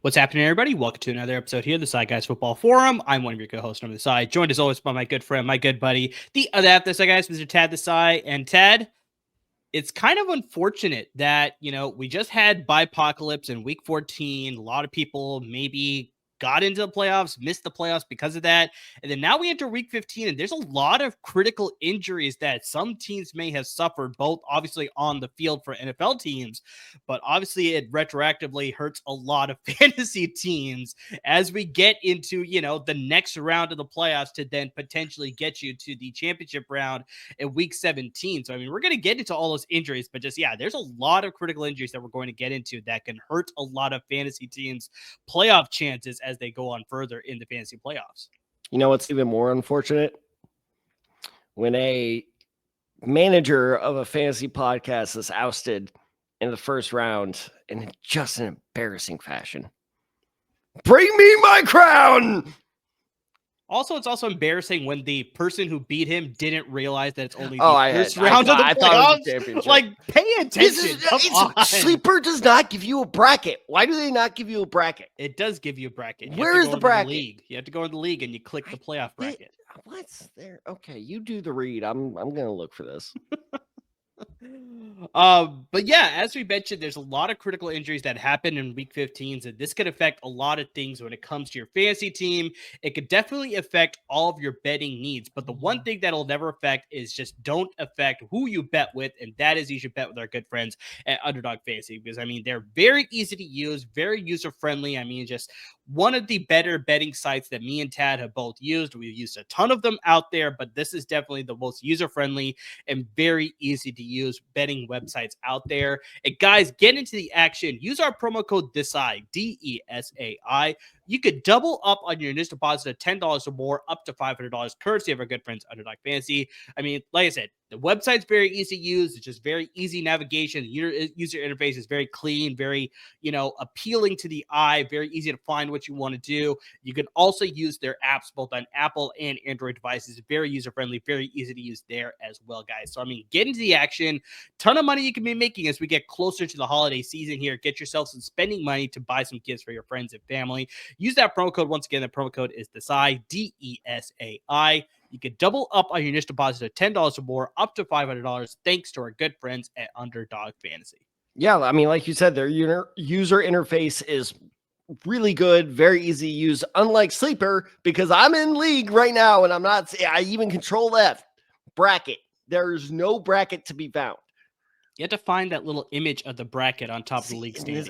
What's happening, everybody? Welcome to another episode here, the Side Guys Football Forum. I'm one of your co-hosts on the side, joined as always by my good friend, my good buddy, the other half of the Side Guys, Mr. Tad the Side. And Tad, it's kind of unfortunate that, we just had Bipocalypse in week 14. A lot of people maybe got into the playoffs, missed the playoffs because of that. And then now we enter week 15, and there's a lot of critical injuries that some teams may have suffered, both obviously on the field for NFL teams, but obviously it retroactively hurts a lot of fantasy teams as we get into, the next round of the playoffs to then potentially get you to the championship round in week 17. So, we're going to get into all those injuries, but there's a lot of critical injuries that we're going to get into that can hurt a lot of fantasy teams' playoff chances as they go on further in the fantasy playoffs. You know what's even more unfortunate? When a manager of a fantasy podcast is ousted in the first round in just an embarrassing fashion. Bring me my crown! Also, it's also embarrassing when the person who beat him didn't realize that it's only the first round of the playoffs. Like, pay attention. Sleeper does not give you a bracket. Why do they not give you a bracket? It does give you a bracket. Where is the bracket? You have to go in the league and you click the playoff bracket. What's there? Okay, you do the read. I'm gonna look for this. But yeah, as we mentioned, there's a lot of critical injuries that happen in week 15, so this could affect a lot of things when it comes to your fantasy team. It could definitely affect all of your betting needs, but the one thing that'll never affect is just don't affect who you bet with, and that is you should bet with our good friends at Underdog Fantasy, because they're very easy to use, very user-friendly. Just one of the better betting sites that me and Tad have both used. We've used a ton of them out there, but this is definitely the most user-friendly and very easy to use betting websites out there. And guys, get into the action. Use our promo code DESAI, DESAI. You could double up on your initial deposit of $10 or more, up to $500, courtesy of our good friends Underdog Fantasy. Like I said, the website's very easy to use. It's just very easy navigation. The user interface is very clean, very, appealing to the eye, very easy to find what you want to do. You can also use their apps both on Apple and Android devices. Very user-friendly, very easy to use there as well, guys. So, get into the action. Ton of money you can be making as we get closer to the holiday season here. Get yourself some spending money to buy some gifts for your friends and family. Use that promo code. Once again, the promo code is DESAI, DESAI. You can double up on your initial deposit of $10 or more, up to $500, thanks to our good friends at Underdog Fantasy. Yeah, like you said, their user interface is really good, very easy to use, unlike Sleeper, because I'm in league right now, and I even control that bracket. There's no bracket to be found. You have to find that little image of the bracket on top of the league standings.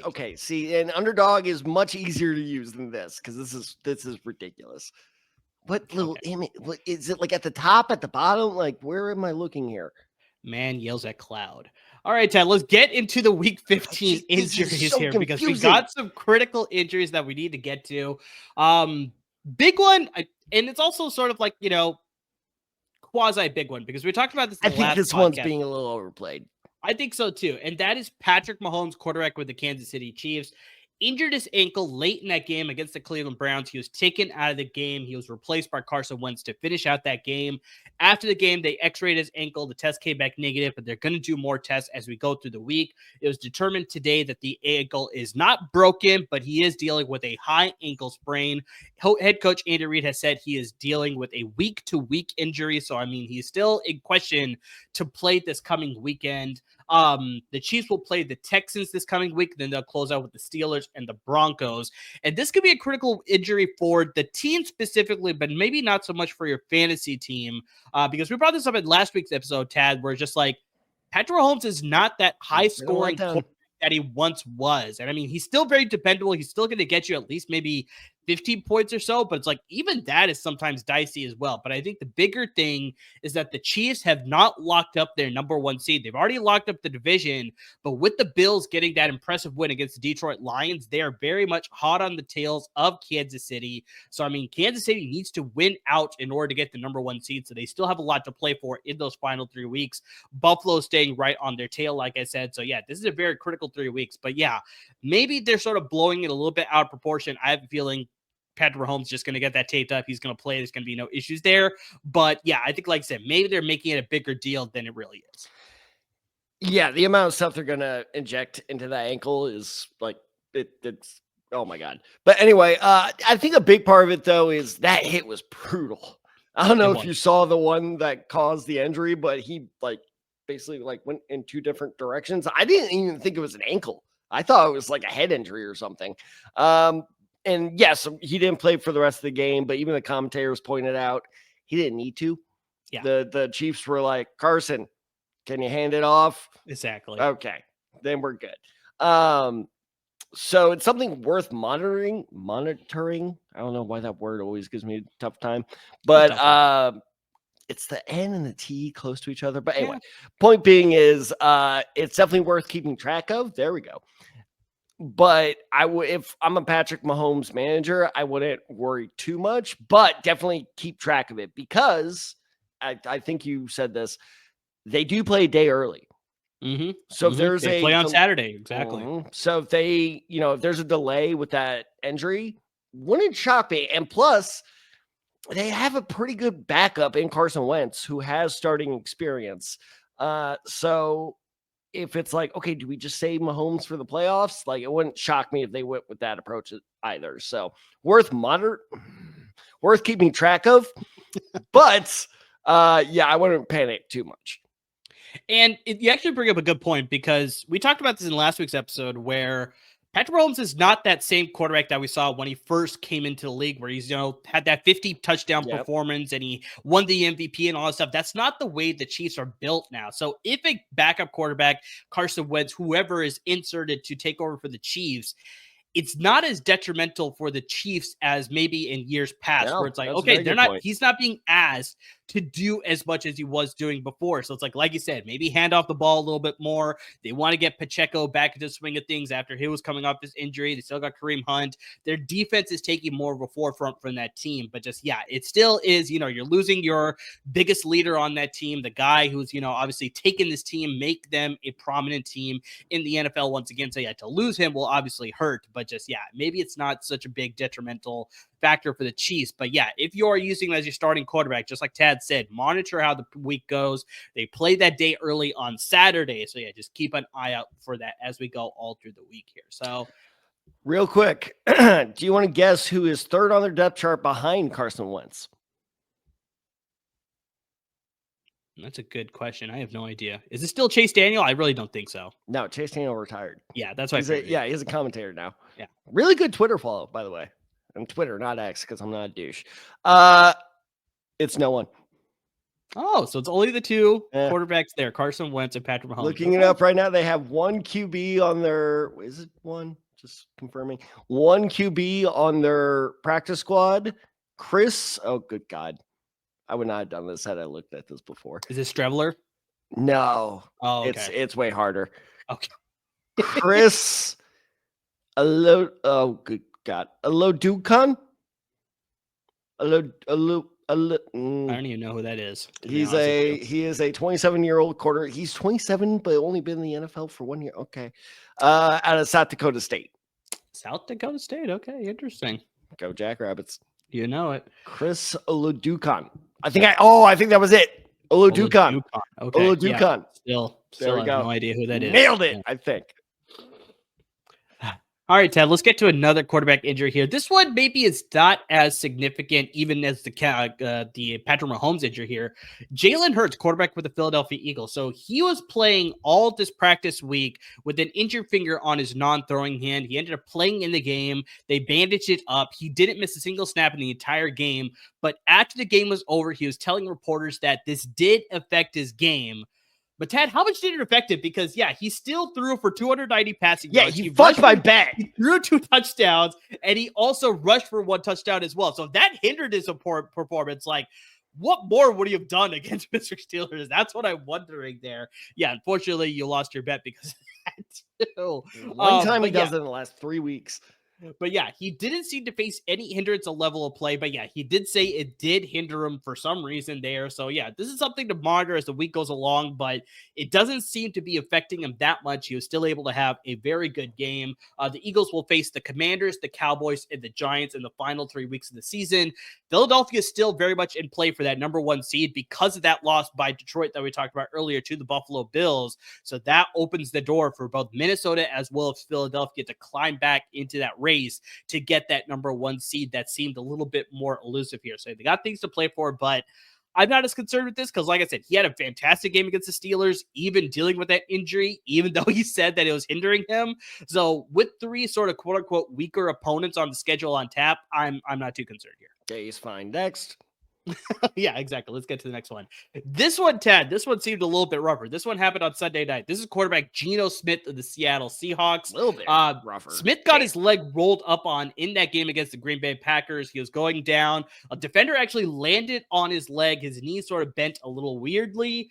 And Underdog is much easier to use than this, because this is ridiculous. What little image? What is it, like at the top, at the bottom? Like, where am I looking here? Man yells at cloud. All right, Ted, let's get into the week 15 injuries here, because we got some critical injuries that we need to get to. Big one, and it's also sort of like, quasi big one, because we talked about this in the last podcast. I think this one's being a little overplayed. I think so too. And that is Patrick Mahomes, quarterback with the Kansas City Chiefs. Injured his ankle late in that game against the Cleveland Browns. He was taken out of the game. He was replaced by Carson Wentz to finish out that game. After the game, they x-rayed his ankle. The test came back negative, but they're going to do more tests as we go through the week. It was determined today that the ankle is not broken, but he is dealing with a high ankle sprain. Head coach Andy Reid has said he is dealing with a week-to-week injury. So, he's still in question to play this coming weekend. The Chiefs will play the Texans this coming week. Then they'll close out with the Steelers and the Broncos. And this could be a critical injury for the team specifically, but maybe not so much for your fantasy team. Because we brought this up in last week's episode, Tad, where it's just like Patrick Mahomes is not that high scoring that he once was. And he's still very dependable. He's still going to get you at least maybe 15 points or so, but it's like even that is sometimes dicey as well. But I think the bigger thing is that the Chiefs have not locked up their number 1 seed. They've already locked up the division, but with the Bills getting that impressive win against the Detroit Lions, they are very much hot on the tails of Kansas City. So, I mean, Kansas City needs to win out in order to get the number 1 seed. So they still have a lot to play for in those final 3 weeks. Buffalo staying right on their tail, like I said. So, yeah, this is a very critical 3 weeks. But, yeah, maybe they're sort of blowing it a little bit out of proportion. I have a feeling Patrick Mahomes is just going to get that taped up. He's going to play. There's going to be no issues there. But yeah, I think, like I said, maybe they're making it a bigger deal than it really is. Yeah, the amount of stuff they're going to inject into that ankle is like, it's, oh my God. But anyway, I think a big part of it, though, is that hit was brutal. I don't know if you saw the one that caused the injury, but he like basically like went in 2 different directions. I didn't even think it was an ankle. I thought it was like a head injury or something. And yes, he didn't play for the rest of the game, but even the commentators pointed out he didn't need to. Yeah. The Chiefs were like, Carson, can you hand it off? Exactly. Okay, then we're good. So it's something worth monitoring. I don't know why that word always gives me a tough time, but it's the N and the T close to each other. But anyway, point being is it's definitely worth keeping track of. There we go. But if I'm a Patrick Mahomes manager, I wouldn't worry too much, but definitely keep track of it because I think you said this. They do play a day early. Mm-hmm. So if there's they play on Saturday, exactly. So if they, if there's a delay with that injury, wouldn't shock me. And plus, they have a pretty good backup in Carson Wentz who has starting experience. So if it's like, okay, do we just save Mahomes for the playoffs? Like, it wouldn't shock me if they went with that approach either. So worth keeping track of. But yeah, I wouldn't panic too much. And you actually bring up a good point because we talked about this in last week's episode where Patrick Mahomes is not that same quarterback that we saw when he first came into the league where he's, had that 50 touchdown performance and he won the MVP and all that stuff. That's not the way the Chiefs are built now. So if a backup quarterback, Carson Wentz, whoever is inserted to take over for the Chiefs, it's not as detrimental for the Chiefs as maybe in years past where it's like, okay, he's not being asked to do as much as he was doing before. So it's like you said, maybe hand off the ball a little bit more. They want to get Pacheco back into the swing of things after he was coming off his injury. They still got Kareem Hunt. Their defense is taking more of a forefront from that team. But just, yeah, it still is, you're losing your biggest leader on that team, the guy who's, obviously taken this team, make them a prominent team in the NFL once again. So yeah, to lose him will obviously hurt. But just, yeah, maybe it's not such a big detrimental factor for the Chiefs. But yeah, if you are using him as your starting quarterback, just like Tad said, monitor how the week goes. They play that day early on Saturday. So yeah, just keep an eye out for that as we go all through the week here. So real quick, do you want to guess who is third on their depth chart behind Carson Wentz? That's a good question. I have no idea. Is it still Chase Daniel? I really don't think so. No, Chase Daniel retired. Yeah, that's why. He's a commentator now. Yeah. Really good Twitter follow, by the way. And Twitter, not X, because I'm not a douche. It's no one. Oh, so it's only the 2 quarterbacks there, Carson Wentz and Patrick Mahomes. Looking it up right now, they have 1 QB on their, is it 1? Just confirming. 1 QB on their practice squad. Chris, oh, good God. I would not have done this had I looked at this before. Is it Streveler? No. Oh, okay. It's way harder. Okay. Chris, oh, good God. Alodukan? I don't even know who that is. He is a 27-year-old quarter. He's 27, but only been in the NFL for 1 year. Okay. Out of South Dakota State. South Dakota State. Okay. Interesting. Go Jackrabbits. You know it. Chris Olodukan. I think that was it. Olodukan. Okay. Olodukan. Yeah. Still have no idea who that is. Nailed it, yeah. I think. All right, Ted, let's get to another quarterback injury here. This one maybe is not as significant even as the Patrick Mahomes injury here. Jalen Hurts, quarterback for the Philadelphia Eagles. So he was playing all this practice week with an injured finger on his non-throwing hand. He ended up playing in the game. They bandaged it up. He didn't miss a single snap in the entire game. But after the game was over, he was telling reporters that this did affect his game. But Tad, how much did it affect him? Because he still threw for 290 passing Yeah, yards. he fucked my bet. He threw 2 touchdowns, and he also rushed for 1 touchdown as well. So that hindered his performance. Like, what more would he have done against Mr. Steelers? That's what I'm wondering there. Yeah, unfortunately, you lost your bet because of that too. One time he does it in the last 3 weeks. But he didn't seem to face any hindrance of level of play. But he did say it did hinder him for some reason there. So this is something to monitor as the week goes along. But it doesn't seem to be affecting him that much. He was still able to have a very good game. The Eagles will face the Commanders, the Cowboys, and the Giants in the final 3 weeks of the season. Philadelphia is still very much in play for that number 1 seed because of that loss by Detroit that we talked about earlier to the Buffalo Bills. So that opens the door for both Minnesota as well as Philadelphia to climb back into that race to get that number 1 seed that seemed a little bit more elusive here. So they got things to play for, but I'm not as concerned with this because, like I said, he had a fantastic game against the Steelers, even dealing with that injury, even though he said that it was hindering him. So with 3 sort of quote unquote weaker opponents on the schedule on tap, I'm not too concerned here. Okay, he's fine. Next. Yeah, exactly. Let's get to the next one. This one, Ted, this one seemed a little bit rougher. This one happened on Sunday night. This is quarterback Geno Smith of the Seattle Seahawks. A little bit rougher. Smith got his leg rolled up on in that game against the Green Bay Packers. He was going down. A defender actually landed on his leg. His knee sort of bent a little weirdly.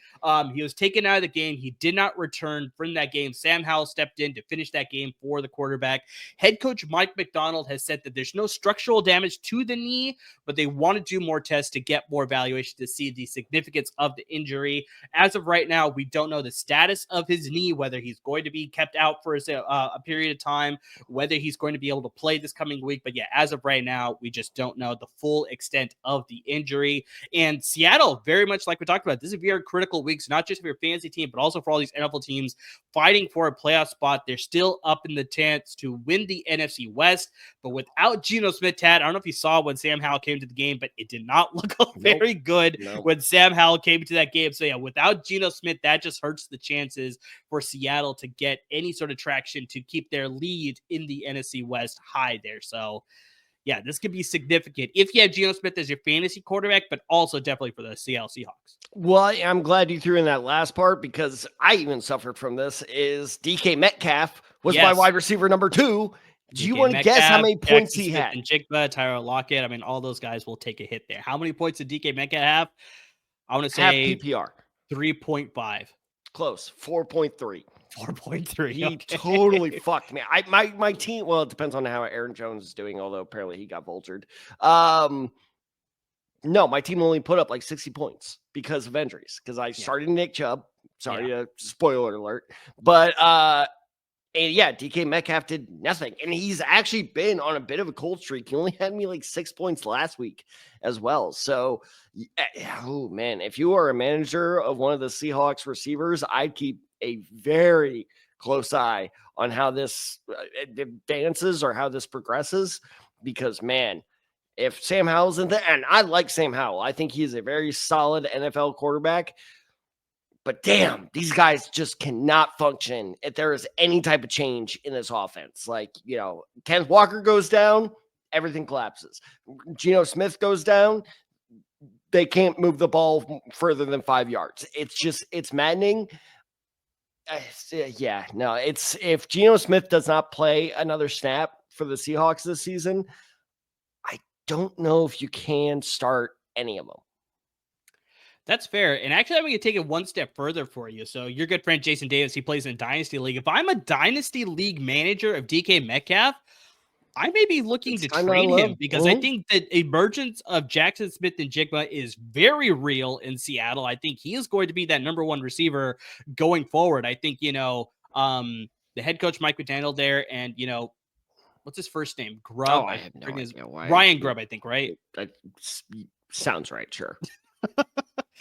He was taken out of the game. He did not return from that game. Sam Howell stepped in to finish that game for the quarterback. Head coach Mike McDonald has said that there's no structural damage to the knee, but they want to do more tests to get more evaluation to see the significance of the injury. As of right now, we don't know the status of his knee, whether he's going to be kept out for a period of time, whether he's going to be able to play this coming week. But as of right now, we just don't know the full extent of the injury. And Seattle, very much like we talked about, this is a very critical week, so not just for your fantasy team, but also for all these NFL teams fighting for a playoff spot. They're still up in the chance to win the NFC West, but without Geno Smith, Tad, I don't know if you saw when Sam Howell came to the game, but it did not look very good when Sam Howell came to that game. So without Geno Smith, that just hurts the chances for Seattle to get any sort of traction to keep their lead in the NFC West high there. So this could be significant if you have Geno Smith as your fantasy quarterback, but also definitely for the Seattle Seahawks. Well, I'm glad you threw in that last part because I even suffered from this. Is DK Metcalf was my wide receiver number 2. Do you want to guess how many points he had? And Jigba, Tyler Lockett. I mean, all those guys will take a hit there. How many points did DK Metcalf have? I want to say half PPR. 3.5. Close. 4.3. 4.3. He totally fucked me. My team. Well, it depends on how Aaron Jones is doing. Although apparently he got vultured. No, my team only put up like 60 points because of injuries. Because I started Nick Chubb. Sorry, spoiler alert. But and DK Metcalf did nothing. And he's actually been on a bit of a cold streak. He only had me like 6 points last week as well. So, oh man, if you are a manager of one of the Seahawks receivers, I'd keep a very close eye on how this advances or how this progresses. Because, man, if Sam Howell's in there, and I like Sam Howell, I think he's a very solid NFL quarterback. But damn, these guys just cannot function if there is any type of change in this offense. Like, Kenneth Walker goes down, everything collapses. Geno Smith goes down, they can't move the ball further than 5 yards. It's maddening. If Geno Smith does not play another snap for the Seahawks this season, I don't know if you can start any of them. That's fair. And actually, I'm going to take it one step further for you. So your good friend Jason Davis, he plays in a Dynasty League. If I'm a Dynasty League manager of DK Metcalf, I may be looking to trade him because I think that emergence of Jackson Smith and Jigba is very real in Seattle. I think he is going to be that number 1 receiver going forward. I think, the head coach Mike McDaniel there and, what's his first name? Grubb. Oh, I have no idea why. Ryan Grubb, I think, right? That sounds right, sure.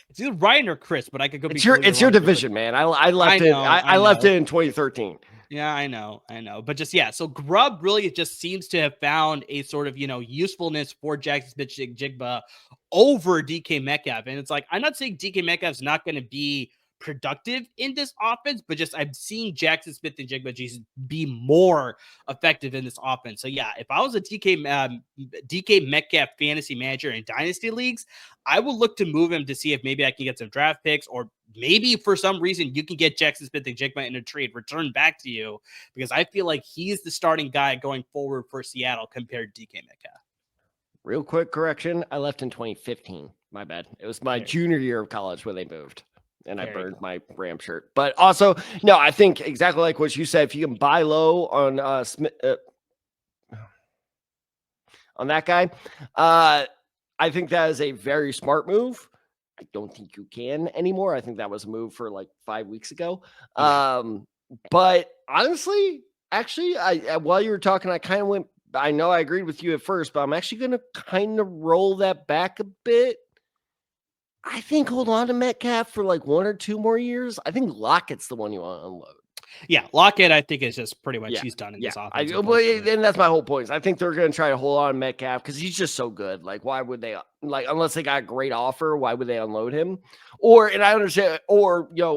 It's either Ryan or Chris, but I could go. It's your division, man. I left it in 2013. Yeah, I know. But just so Grubb really just seems to have found a sort of usefulness for Jackson Smith-Jigba over DK Metcalf, and it's like I'm not saying DK Metcalf's not going to be productive in this offense, but just I'm seeing Jackson Smith and Jigba just be more effective in this offense. So if I was a DK Metcalf fantasy manager in dynasty leagues, I would look to move him to see if maybe I can get some draft picks or maybe for some reason you can get Jackson Smith-Njigba in a trade returned back to you, because I feel like he's the starting guy going forward for Seattle compared to DK Metcalf. Real quick correction. I left in 2015. My bad. It was my junior year of college when they moved. And I burned my Ram shirt. But also, no, I think exactly like what you said. If you can buy low on Smith, on that guy, I think that is a very smart move. I don't think you can anymore. I think that was a move for like 5 weeks ago. But honestly, actually, I while you were talking, I kind of went. I know I agreed with you at first, but I'm actually going to kind of roll that back a bit. I think hold on to Metcalf for like 1 or 2 more years. I think Lockett's the one you want to unload. Yeah, Lockett, I think, is just pretty much he's done in this offense. And that's my whole point. I think they're going to try to hold on to Metcalf because he's just so good. Like, why would they, like, unless they got a great offer, why would they unload him? And I understand,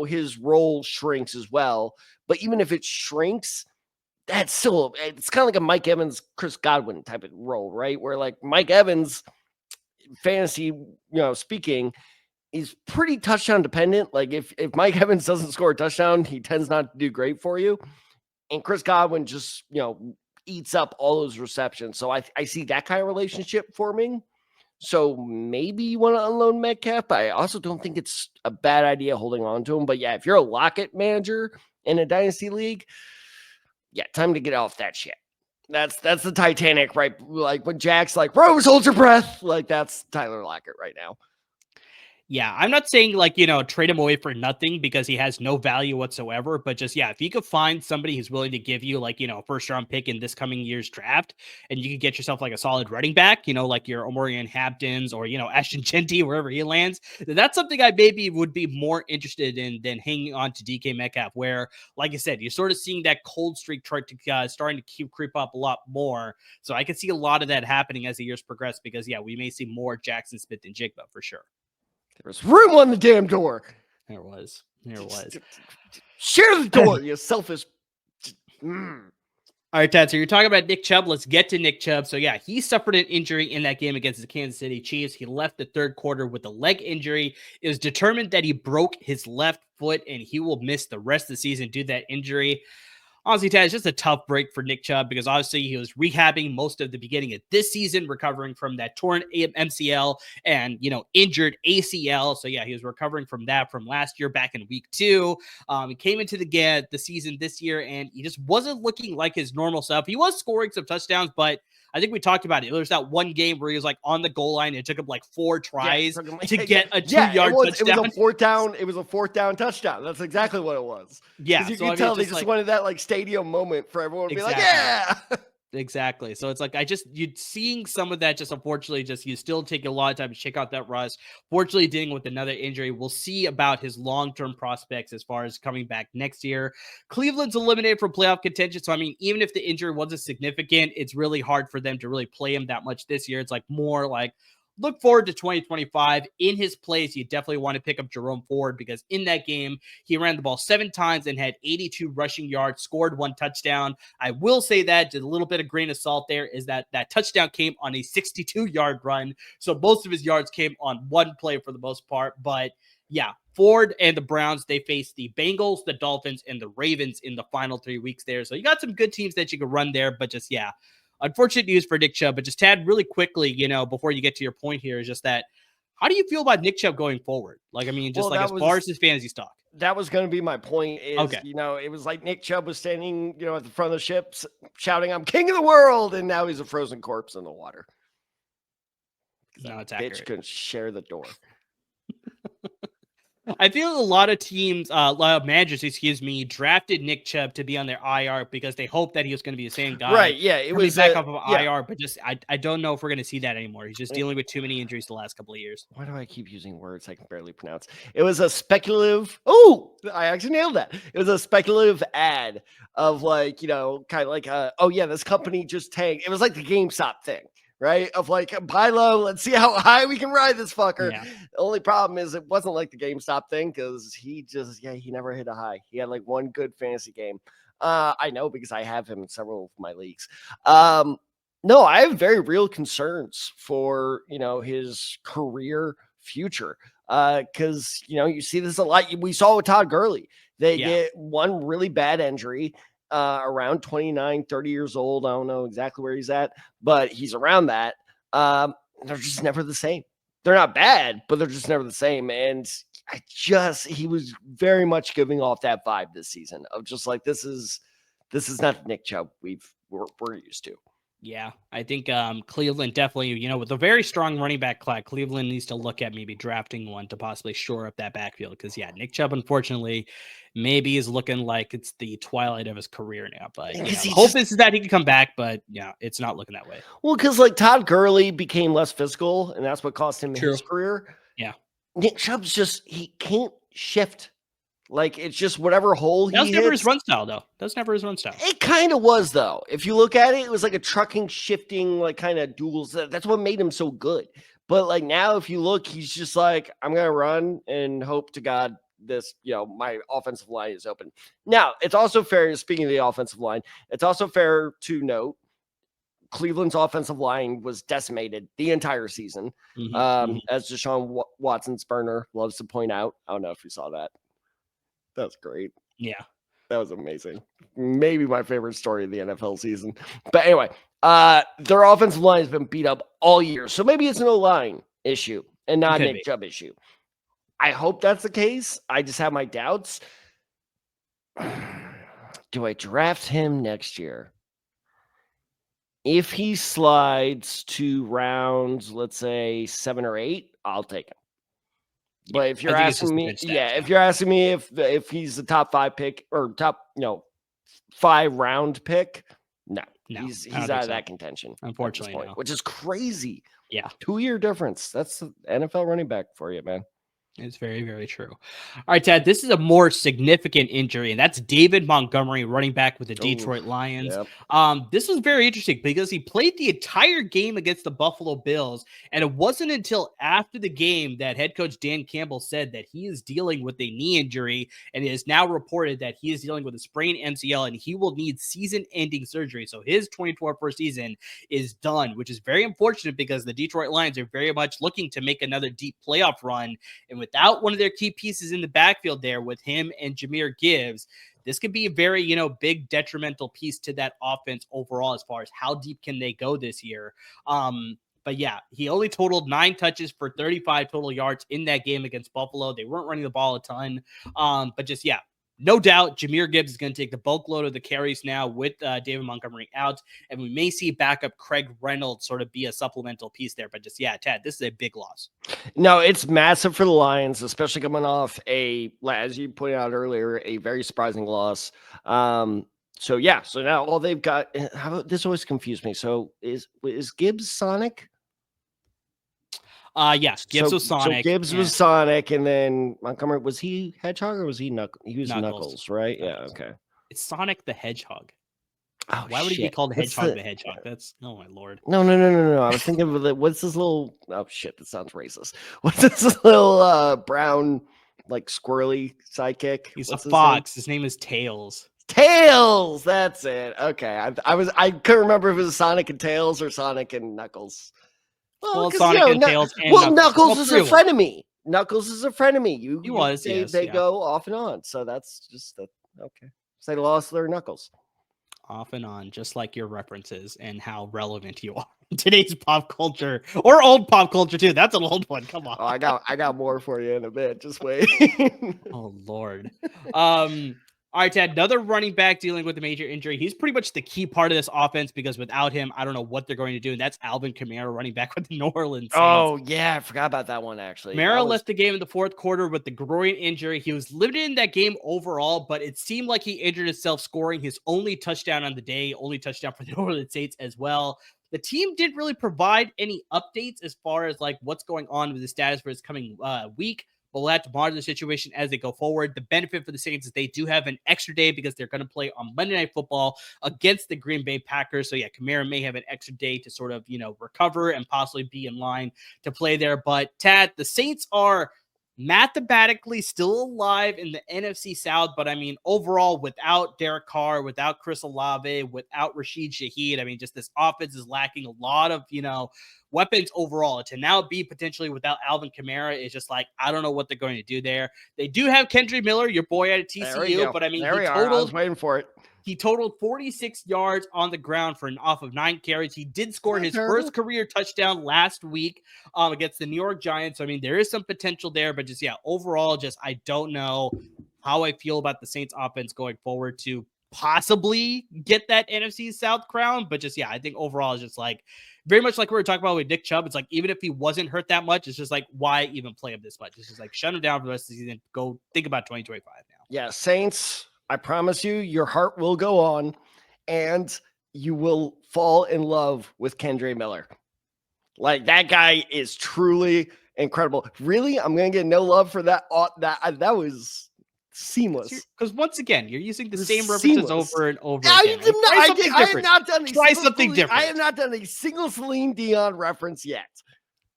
his role shrinks as well. But even if it shrinks, that's still, it's kind of like a Mike Evans, Chris Godwin type of role, right? Where like Mike Evans, fantasy, speaking, is pretty touchdown dependent. Like if Mike Evans doesn't score a touchdown, he tends not to do great for you. And Chris Godwin just, eats up all those receptions. So I see that kind of relationship forming. So maybe you want to unload Metcalf, but I also don't think it's a bad idea holding on to him. But yeah, if you're a Lockett manager in a dynasty league, yeah, time to get off that shit. That's the Titanic, right? Like when Jack's like, Rose, hold your breath. Like that's Tyler Lockett right now. Yeah, I'm not saying like, trade him away for nothing because he has no value whatsoever. But just, if you could find somebody who's willing to give you like, first round pick in this coming year's draft, and you could get yourself like a solid running back, like your Omarion Hamptons or, Ashton Genty, wherever he lands, that's something I maybe would be more interested in than hanging on to DK Metcalf, where, like I said, you're sort of seeing that cold streak starting to creep up a lot more. So I could see a lot of that happening as the years progress because, we may see more Jackson Smith-Njigba for sure. There was room on the damn door. There was. Share the door, you selfish. All right, Tad. So you're talking about Nick Chubb. Let's get to Nick Chubb. So he suffered an injury in that game against the Kansas City Chiefs. He left the third quarter with a leg injury. It was determined that he broke his left foot and he will miss the rest of the season due to that injury. Honestly, Tad, it's just a tough break for Nick Chubb because obviously he was rehabbing most of the beginning of this season, recovering from that torn MCL and, injured ACL. So, he was recovering from that from last year back in week 2. He came into the season this year and he just wasn't looking like his normal self. He was scoring some touchdowns, but I think we talked about it. There was that one game where he was like on the goal line and it took him like 4 tries to get a 2-yard touchdown. It was a fourth down touchdown. That's exactly what it was. Yeah. You can tell they just wanted that like stadium moment for everyone to be like, yeah. Exactly. So it's like, you're seeing some of that just unfortunately you still take a lot of time to check out that rust. Fortunately, dealing with another injury. We'll see about his long-term prospects as far as coming back next year. Cleveland's eliminated from playoff contention. So, even if the injury wasn't significant, it's really hard for them to really play him that much this year. It's like more like, look forward to 2025. In his place, you definitely want to pick up Jerome Ford because in that game, he ran the ball 7 times and had 82 rushing yards, scored 1 touchdown. I will say that, just a little bit of grain of salt there, is that touchdown came on a 62-yard run. So most of his yards came on one play for the most part. But Ford and the Browns, they face the Bengals, the Dolphins, and the Ravens in the final 3 weeks there. So you got some good teams that you could run there, but just, unfortunate news for Nick Chubb, but just Tad, really quickly, before you get to your point here, is just that, how do you feel about Nick Chubb going forward? Like, as far as his fantasy stock. That was going to be my point is, okay. It was like Nick Chubb was standing, at the front of the ships shouting, I'm king of the world. And now he's a frozen corpse in the water. No, it's accurate. Bitch couldn't share the door. I feel a lot of teams, a lot of managers, drafted Nick Chubb to be on their IR because they hoped that he was going to be the same guy. Right, yeah. It was back off of IR, but just I don't know if we're going to see that anymore. He's just dealing with too many injuries the last couple of years. Why do I keep using words I can barely pronounce? It was a speculative. Oh, I actually nailed that. It was a speculative ad of like, kind of like, this company just tanked. It was like the GameStop thing. Right? Of like, buy low, let's see how high we can ride this fucker. Yeah. The only problem is it wasn't like the GameStop thing because he never hit a high. He had like one good fantasy game. I know because I have him in several of my leagues. No, I have very real concerns for, his career future. Because, you see this a lot. We saw with Todd Gurley. They Yeah. get one really bad injury around 29, 30 years old. I don't know exactly where he's at, but he's around that. They're just never the same. They're not bad, but they're just never the same. And he was very much giving off that vibe this season of just like, this is not the Nick Chubb we're used to. Yeah, I think Cleveland definitely, with a very strong running back class, Cleveland needs to look at maybe drafting one to possibly shore up that backfield. Because, yeah, Nick Chubb, unfortunately, maybe is looking like it's the twilight of his career now. But the hope is that he can come back, but yeah, it's not looking that way. Well, because like Todd Gurley became less physical, and that's what cost him his career. Yeah. Nick Chubb's he can't shift. Like, it's just whatever hole That was never his run style, though. That's never his run style. It kind of was, though. If you look at it, it was like a trucking, shifting, like kind of duels. That's what made him so good. But like now, if you look, he's just like, I'm going to run and hope to God this, my offensive line is open. Now, it's also fair, speaking of the offensive line, it's also fair to note Cleveland's offensive line was decimated the entire season. As Deshaun Watson's burner loves to point out. I don't know if you saw that. That's great. Yeah. That was amazing. Maybe my favorite story of the NFL season. But anyway, their offensive line has been beat up all year. So maybe it's an O-line issue and not a Nick Chubb issue. I hope that's the case. I just have my doubts. Do I draft him next year? If he slides to rounds, let's say 7 or 8, I'll take him. But if you're asking me, if you're asking me if he's the top 5 pick or top 5 round pick, no, he's out of that contention. Unfortunately, which is crazy. Yeah, 2-year difference. That's the NFL running back for you, man. It's very, very true. All right, Ted, this is a more significant injury, and that's David Montgomery, running back with the Detroit Lions. Yep. This was very interesting because he played the entire game against the Buffalo Bills, and it wasn't until after the game that head coach Dan Campbell said that he is dealing with a knee injury, and it is now reported that he is dealing with a sprained MCL, and he will need season-ending surgery. So his 2024 season is done, which is very unfortunate because the Detroit Lions are very much looking to make another deep playoff run, and without one of their key pieces in the backfield there with him and Jahmyr Gibbs, this could be a very, big detrimental piece to that offense overall as far as how deep can they go this year. But yeah, he only totaled 9 touches for 35 total yards in that game against Buffalo. They weren't running the ball a ton. But just, yeah, no doubt Jahmyr Gibbs is going to take the bulk load of the carries now with David Montgomery out. And we may see backup Craig Reynolds sort of be a supplemental piece there. But just, yeah, Ted, this is a big loss. No, it's massive for the Lions, especially coming off as you pointed out earlier, a very surprising loss. So now all they've got, this always confused me. So is Gibbs Sonic? Yes, Gibbs was Sonic. So Gibbs was Sonic, and then Montgomery, was he Hedgehog or was he Knuckles? He was Knuckles, right? Knuckles. Yeah, okay. It's Sonic the Hedgehog. Oh, why would he be called Hedgehog the Hedgehog? That's, oh my lord. No. I was thinking of what's this little, oh shit, that sounds racist. What's this little brown, like squirrely sidekick? He's a fox. His name is Tails. Tails, that's it. Okay, I couldn't remember if it was Sonic and Tails or Sonic and Knuckles. Well, Sonic and Tails and Knuckles is a frenemy. Knuckles is a frenemy. They go off and on. So that's just okay. So they lost their Knuckles. Off and on, just like your references and how relevant you are in today's pop culture or old pop culture too. That's an old one. Come on. Oh, I got more for you in a bit. Just wait. Oh Lord. All right, Ted, another running back dealing with a major injury. He's pretty much the key part of this offense because without him, I don't know what they're going to do. And that's Alvin Kamara, running back with the New Orleans Saints. Oh, yeah. I forgot about that one, actually. Kamara left the game in the fourth quarter with the groin injury. He was limited in that game overall, but it seemed like he injured himself scoring his only touchdown on the day, only touchdown for the New Orleans Saints as well. The team didn't really provide any updates as far as like what's going on with the status for his coming week. But we'll have to monitor the situation as they go forward. The benefit for the Saints is they do have an extra day because they're going to play on Monday Night Football against the Green Bay Packers. So, yeah, Kamara may have an extra day to sort of, recover and possibly be in line to play there. But, Tad, the Saints are mathematically still alive in the NFC South. But, I mean, overall, without Derek Carr, without Chris Olave, without Rashid Shaheed, I mean, just this offense is lacking a lot of, weapons overall. To now be potentially without Alvin Kamara is just like, I don't know what they're going to do there. They do have Kendrick Miller, your boy out of TCU, but I mean, there we are. I was waiting for it. He totaled 46 yards on the ground for off of 9 carries. He did score his first career touchdown last week against the New York Giants. So, I mean, there is some potential there, but just, overall, I don't know how I feel about the Saints offense going forward to possibly get that NFC South crown. But I think overall it's just like very much like we were talking about with Nick Chubb. It's like, even if he wasn't hurt that much, it's just like, why even play him this much? It's just like, shut him down for the rest of the season. Go think about 2025 now. Yeah, Saints, I promise you, your heart will go on and you will fall in love with Kendrick Miller. Like, that guy is truly incredible. Really? I'm going to get no love for that. That was seamless. Because once again, you're using the same references over and over again. I have not done something different. I have not done a single Celine Dion reference yet.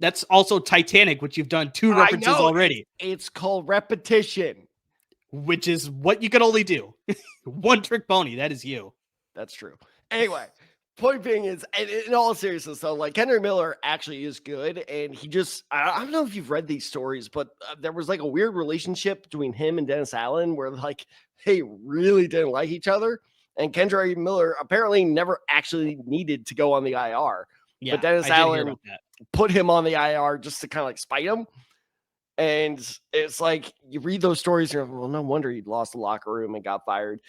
That's also Titanic, which you've done 2 references already. It's called repetition. Which is what you can only do. One trick pony. That is you. That's true. Anyway, point being is, in all seriousness, though, like, Kendrick Miller actually is good. And he just, I don't know if you've read these stories, but there was like a weird relationship between him and Dennis Allen where like they really didn't like each other. And Kendrick Miller apparently never actually needed to go on the IR. Yeah, but Dennis Allen put him on the IR just to kind of like spite him. And it's like, you read those stories, and you're like, well, no wonder he lost the locker room and got fired.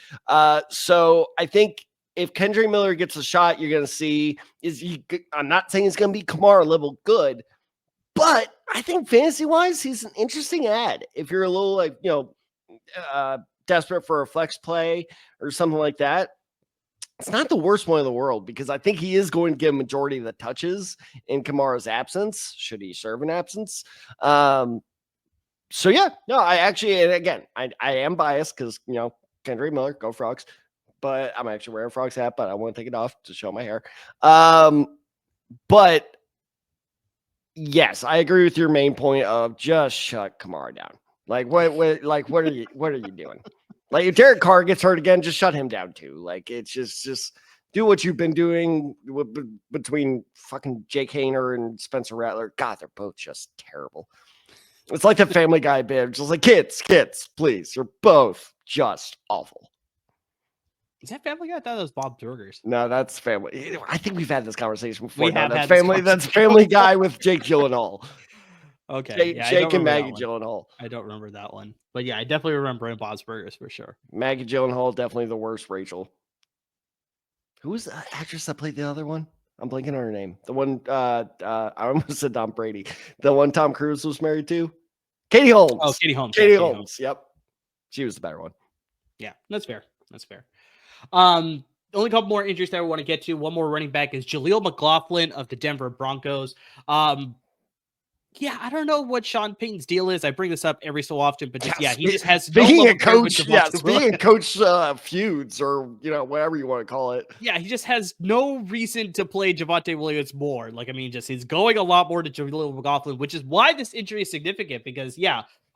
So I think if Kendrick Miller gets a shot, you're going to see, I'm not saying it's going to be Kamara level good, but I think fantasy-wise, he's an interesting ad. If you're a little like, desperate for a flex play or something like that, it's not the worst one in the world, because I think he is going to get a majority of the touches in Kamara's absence, should he serve an absence. So yeah, no, I actually, and again, I am biased because, Kendrick Miller, go Frogs, but I'm actually wearing a Frogs hat, but I want to take it off to show my hair. But yes, I agree with your main point of just shut Kamara down. Like, what are you doing? Like, if Derek Carr gets hurt again, just shut him down too. Like, it's just do what you've been doing between fucking Jake Hayner and Spencer Rattler. God, they're both just terrible. It's like the Family Guy bit. Just like, kids, please. You're both just awful. Is that Family Guy? I thought it was Bob Burgers. No, that's Family. I think we've had this conversation before. That's Family Guy with Jake Gyllenhaal. Okay. Jake and Maggie Gyllenhaal. I don't remember that one. But yeah, I definitely remember Bob's Burgers for sure. Maggie Gyllenhaal, definitely the worst Rachel. Who was the actress that played the other one? I'm blanking on her name. The one, I almost said Tom Brady. The one Tom Cruise was married to? Katie Holmes. Oh, Katie Holmes. Katie Holmes. Yep. She was the better one. Yeah, that's fair. Only a couple more injuries that we want to get to. One more running back is Jaleel McLaughlin of the Denver Broncos. Yeah, I don't know what Sean Payton's deal is. I bring this up every so often, but just, he just has speaking of coach feuds or, whatever you want to call it. Yeah, he just has no reason to play Javonte Williams more. Like, I mean, he's going a lot more to Jaleel McLaughlin, which is why this injury is significant because,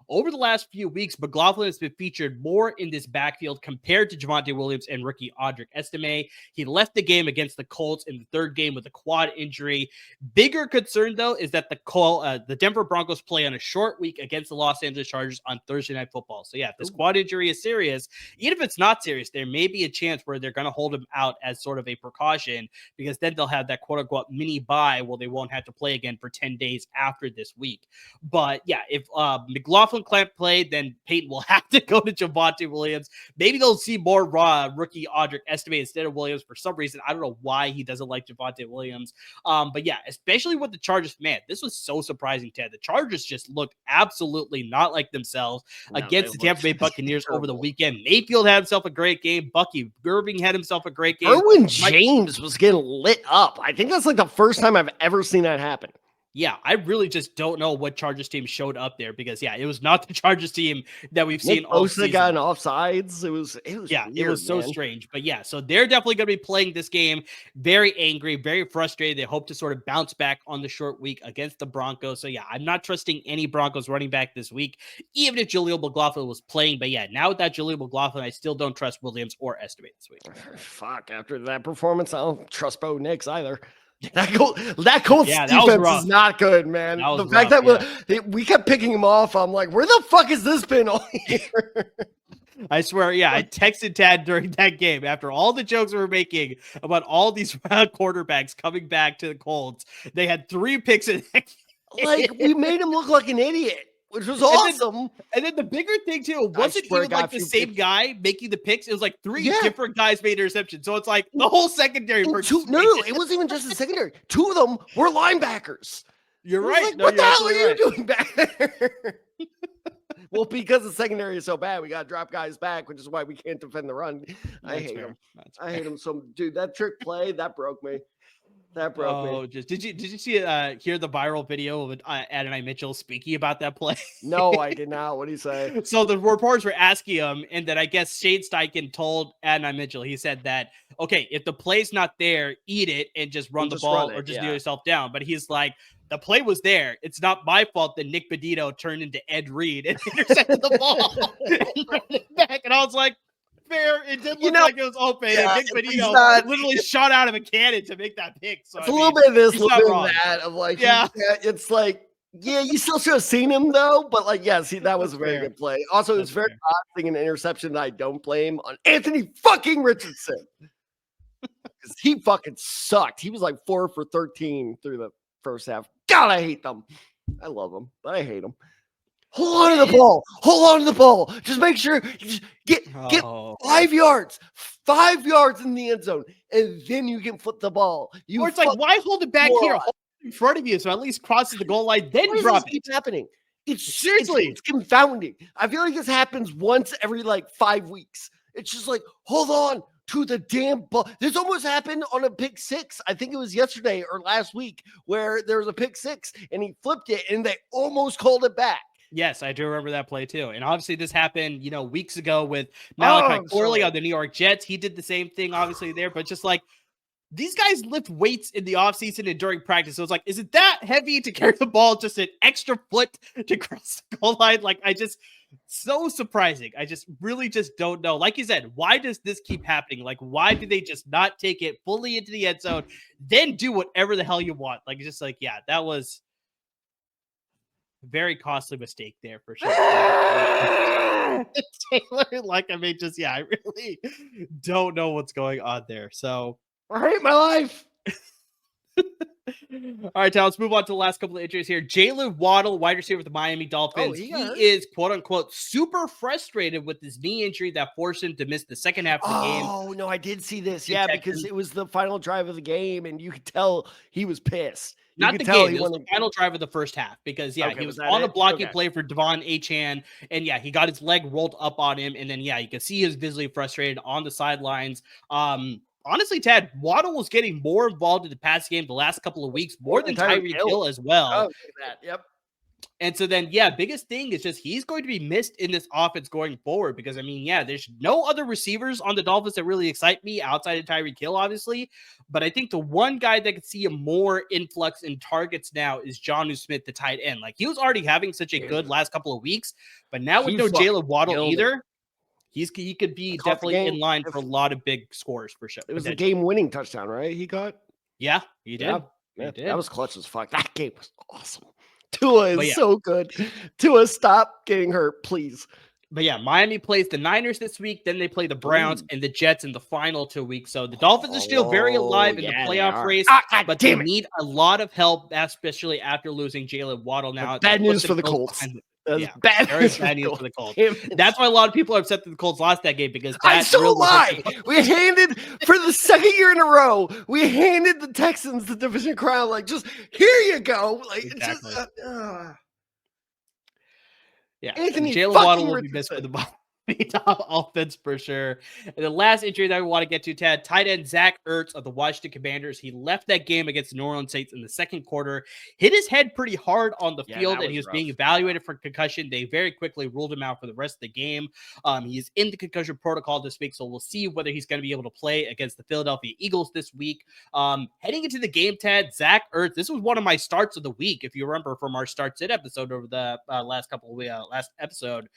over the last few weeks, McLaughlin has been featured more in this backfield compared to Javonte Williams and rookie Audric Estime. He left the game against the Colts in the third game with a quad injury. Bigger concern, though, is that the Denver Broncos play on a short week against the Los Angeles Chargers on Thursday Night Football. So, if this quad injury is serious, even if it's not serious, there may be a chance where they're going to hold him out as sort of a precaution because then they'll have that quote-unquote mini bye where they won't have to play again for 10 days after this week. But, if McLaughlin can't play, then Peyton will have to go to Javonte Williams. Maybe they'll see more rookie Audric Estime instead of Williams for some reason. I don't know why he doesn't like Javonte Williams. But especially with the Chargers, man, this was so surprising, Ted. The Chargers just looked absolutely not like themselves against the Tampa Bay Buccaneers over the weekend. Mayfield had himself a great game. Bucky Irving had himself a great game. Derwin James was getting lit up. I think that's like the first time I've ever seen that happen. Yeah, I really just don't know what Chargers team showed up there because it was not the Chargers team that we've seen all season. Got an offsides. It was weird, it was so strange. But so they're definitely going to be playing this game very angry, very frustrated. They hope to sort of bounce back on the short week against the Broncos. So I'm not trusting any Broncos running back this week, even if Jaleel McLaughlin was playing. But now with that Jaleel McLaughlin, I still don't trust Williams or Estime this week. Fuck, after that performance, I don't trust Bo Nix either. That Colts Yeah, that was defense rough. is not good, man. That was The fact rough, that we kept picking him off, I'm like, where the fuck has this been all year? I swear, yeah, I texted Tad during that game after all the jokes we were making about all these quarterbacks coming back to the Colts. They had 3 picks in that game. Like, we made him look like an idiot, which was awesome. And then the bigger thing too, it wasn't even like the same guy making the picks. It was like 3 different guys made interceptions. So it's like the whole secondary. No, it wasn't even just the secondary. 2 of them were linebackers. You're right. Like, what the hell are you doing back there? Well, because the secondary is so bad, we got to drop guys back, which is why we can't defend the run. I hate him. I hate him so, dude. That trick play that broke me. That broke me. Did you see hear the viral video of Adonai Mitchell speaking about that play? No, I did not. What did he say? So the reporters were asking him, and then I guess Shane Steichen told Adonai Mitchell. He said that, okay, if the play's not there, eat it and just run the ball or just kneel yourself down. But he's like, the play was there. It's not my fault that Nick Benito turned into Ed Reed and intercepted the ball and ran it back. And I was like, fair. It did look like it was open. And Nick Benito literally shot out of a cannon to make that pick. So it's a little bit of this, a little bit of that. Of like, it's like, you still should have seen him though. But like, that was a very good play. Also, it's very odd thing an interception that I don't blame on Anthony fucking Richardson. Because he fucking sucked. He was like 4 for 13 through the first half. God, I hate them. I love them, but I hate them. Hold on to the ball. Hold on to the ball. Just make sure you just get 5 yards. 5 yards in the end zone, and then you can flip the ball. Or it's like, why hold it back here? Hold it in front of you, so at least crosses the goal line, then drop it. Keeps happening. It's confounding. I feel like this happens once every like 5 weeks. It's just like, hold on to the damn ball. This almost happened on a pick 6. I think it was yesterday or last week where there was a pick 6 and he flipped it and they almost called it back. Yes, I do remember that play too. And obviously this happened, weeks ago with Malachi Corley on the New York Jets. He did the same thing obviously there, but just like these guys lift weights in the offseason and during practice. So it's like, is it that heavy to carry the ball just an extra foot to cross the goal line? Like, so surprising. I just really just don't know. Like you said, why does this keep happening? Like, why do they just not take it fully into the end zone, then do whatever the hell you want? Like, just like, that was a very costly mistake there for sure. Taylor, I really don't know what's going on there. So I hate my life. All right, Tal, let's move on to the last couple of injuries here. Jalen Waddle, wide receiver with the Miami Dolphins. He is, quote unquote, super frustrated with his knee injury that forced him to miss the second half of the game. Oh, no, I did see this. Yeah, because it was the final drive of the game, and you could tell he was pissed. Not the game. It was the final drive of the first half because, he was on a blocking play for Devon Achane, and, he got his leg rolled up on him, and then, you could see he was visibly frustrated on the sidelines. Honestly, Tad, Waddle was getting more involved in the pass game the last couple of weeks, more than Tyreek Hill as well. Oh, that. Yep. And so then, biggest thing is just he's going to be missed in this offense going forward because, there's no other receivers on the Dolphins that really excite me outside of Tyreek Hill, obviously. But I think the one guy that could see a more influx in targets now is Jonnu Smith, the tight end. Like, he was already having such a good last couple of weeks, but now with no Jalen Waddle either, he could be definitely in line for a lot of big scores for sure. It was a game-winning touchdown, right? He got? Yeah, he did. Yeah, that was clutch as fuck. That game was awesome. Tua is so good. Tua, stop getting hurt, please. But Miami plays the Niners this week. Then they play the Browns and the Jets in the final 2 weeks. So the Dolphins are still very alive in the playoff race, but they need a lot of help, especially after losing Jalen Waddle now. Bad news for the Colts. Bad news for the Colts. That's why a lot of people are upset that the Colts lost that game because we handed for the second year in a row. We handed the Texans the division crown. Like, just here you go. Like, exactly. Anthony Jalen Waddle will be missed for the offense for sure. And the last injury that I want to get to, Tad, tight end Zach Ertz of the Washington Commanders. He left that game against the New Orleans Saints in the second quarter, hit his head pretty hard on the field, and he was being evaluated for concussion. They very quickly ruled him out for the rest of the game. He's in the concussion protocol this week, so we'll see whether he's going to be able to play against the Philadelphia Eagles this week. Heading into the game, Tad, Zach Ertz, this was one of my starts of the week, if you remember from our Start Sit episode over the last episode.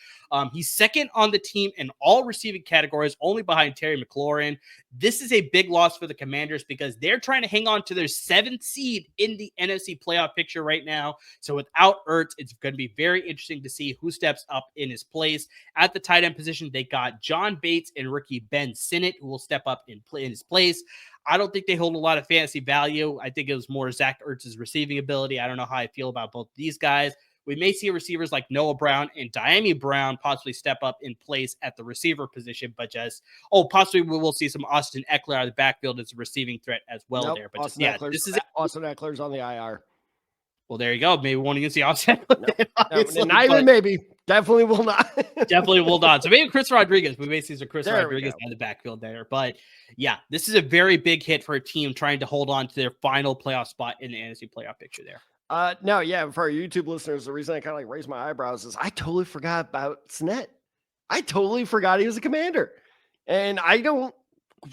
He's second on the the team in all receiving categories, only behind Terry McLaurin. This is a big loss for the Commanders because they're trying to hang on to their 7th seed in the NFC playoff picture right now. So without Ertz, it's going to be very interesting to see who steps up in his place. At the tight end position, they got John Bates and rookie Ben Sinnott, who will step up in his place. I don't think they hold a lot of fantasy value. I think it was more Zach Ertz's receiving ability. I don't know how I feel about both these guys. We may see receivers like Noah Brown and Diami Brown possibly step up in place at the receiver position, but possibly we will see some Austin Eckler out of the backfield as a receiving threat as well there. But Austin Eckler's on the IR. Well, there you go. Maybe we won't even see Austin Eckler. Maybe. Definitely will not. Definitely will not. So maybe Chris Rodriguez. We may see some Chris Rodriguez out of the backfield there. But yeah, this is a very big hit for a team trying to hold on to their final playoff spot in the NFC playoff picture there. No, yeah, for our YouTube listeners, the reason I kind of like raised my eyebrows is I totally forgot about Sinnott. I totally forgot he was a Commander. And I don't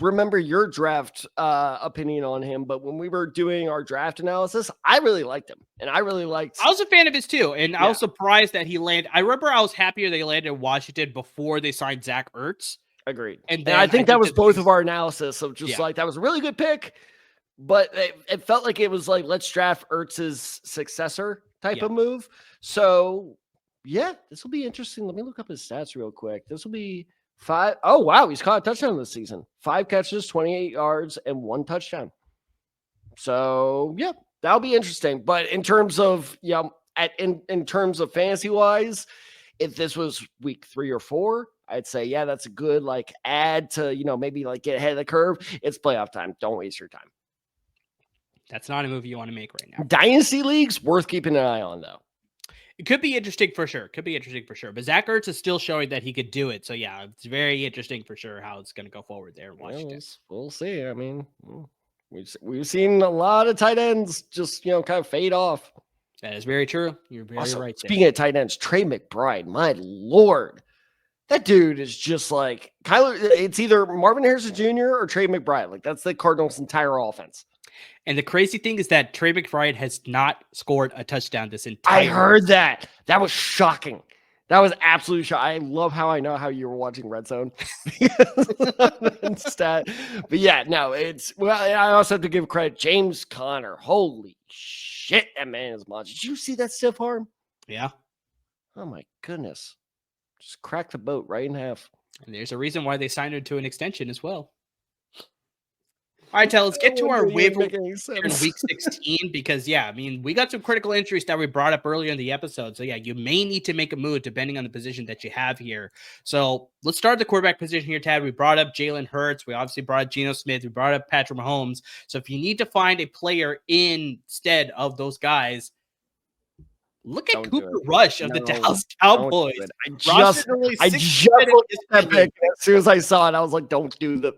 remember your draft opinion on him, but when we were doing our draft analysis, I really liked him. And I was a fan of his too. And I was surprised that he landed. I remember I was happier they landed in Washington before they signed Zach Ertz. Agreed. And I think that was both of our analysis of just like, that was a really good pick. But it felt like it was like, let's draft Ertz's successor type of move. So, yeah, this will be interesting. Let me look up his stats real quick. This will be 5. Oh, wow. He's caught a touchdown this season. 5 catches, 28 yards, and 1 touchdown. So, yeah, that'll be interesting. But in terms of, in terms of fantasy-wise, if this was week 3 or 4, I'd say, yeah, that's a good, like, add to, maybe, like, get ahead of the curve. It's playoff time. Don't waste your time. That's not a move you want to make right now. Dynasty leagues, worth keeping an eye on, though. It could be interesting for sure. But Zach Ertz is still showing that he could do it. So, yeah, it's very interesting for sure how it's going to go forward there in Washington. We'll see. I mean, we've seen a lot of tight ends just, kind of fade off. That is very true. You're very right there. Speaking of tight ends, Trey McBride, my Lord. That dude is just like Kyler. It's either Marvin Harrison Jr. or Trey McBride. Like, that's the Cardinals' entire offense. And the crazy thing is that Trey McBride has not scored a touchdown this entire I heard that. That was shocking. That was absolutely shocking. I love how I know how you were watching Red Zone. Stat. But yeah, no, I also have to give credit. James Conner. Holy shit, that man is monster. Did you see that stiff arm? Yeah. Oh my goodness. Just cracked the boat right in half. And there's a reason why they signed him to an extension as well. All right, let's get to our waiver in week 16 because, we got some critical injuries that we brought up earlier in the episode. So, you may need to make a move depending on the position that you have here. So, let's start the quarterback position here, Tad. We brought up Jalen Hurts. We obviously brought up Geno Smith. We brought up Patrick Mahomes. So, if you need to find a player instead of those guys, look at Cooper Rush of the Dallas Cowboys. I just that pick. As soon as I saw it, I was like, don't do the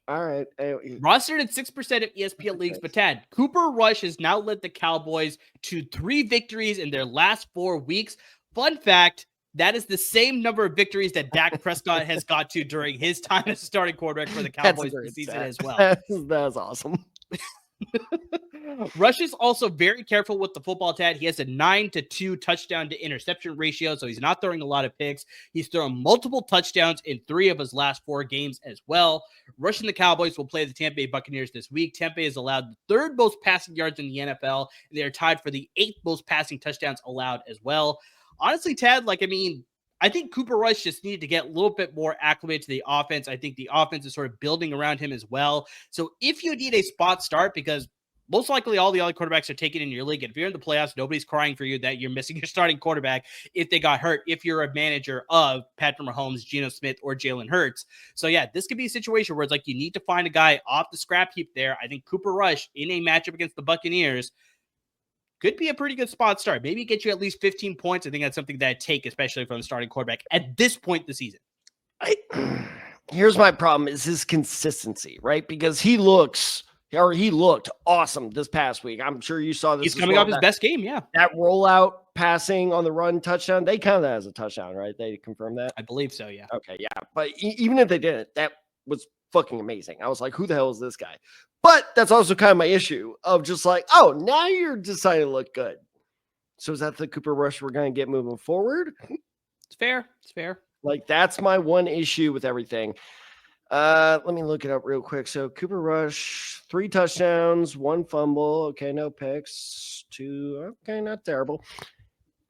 all right. Rostered at 6% of ESPN leagues, but Tad, Cooper Rush has now led the Cowboys to 3 victories in their last 4 weeks. Fun fact, that is the same number of victories that Dak Prescott has got to during his time as starting quarterback for the Cowboys this season as well. That's awesome. Rush is also very careful with the football, Tad. He has a 9-2 touchdown to interception ratio, so he's not throwing a lot of picks. He's thrown multiple touchdowns in 3 of his last 4 games as well. Rush and the Cowboys will play the Tampa Bay Buccaneers this week. Tampa Bay has allowed the 3rd most passing yards in the NFL, and they are tied for the 8th most passing touchdowns allowed as well. Honestly, Tad, I think Cooper Rush just needed to get a little bit more acclimated to the offense. I think the offense is sort of building around him as well. So if you need a spot start, because most likely all the other quarterbacks are taken in your league, and if you're in the playoffs, nobody's crying for you that you're missing your starting quarterback if they got hurt, if you're a manager of Patrick Mahomes, Geno Smith, or Jalen Hurts. So yeah, this could be a situation where it's like you need to find a guy off the scrap heap there. I think Cooper Rush in a matchup against the Buccaneers could be a pretty good spot start. Maybe get you at least 15 points. I think that's something that I'd take, especially from the starting quarterback at this point in the season. Here's my problem is his consistency, right? Because he looked awesome this past week. I'm sure you saw this. He's coming off his best game, yeah. That rollout passing on the run touchdown, they count that as a touchdown, right? They confirmed that? I believe so, yeah. Okay, yeah. But even if they didn't, that was fucking amazing. I was like, who the hell is this guy? But that's also kind of my issue of just like, oh, now you're deciding to look good. So is that the Cooper Rush we're going to get moving forward? It's fair. Like, that's my one issue with everything. Let me look it up real quick. So Cooper Rush, 3 touchdowns, 1 fumble. Okay, no picks. 2. Okay, not terrible.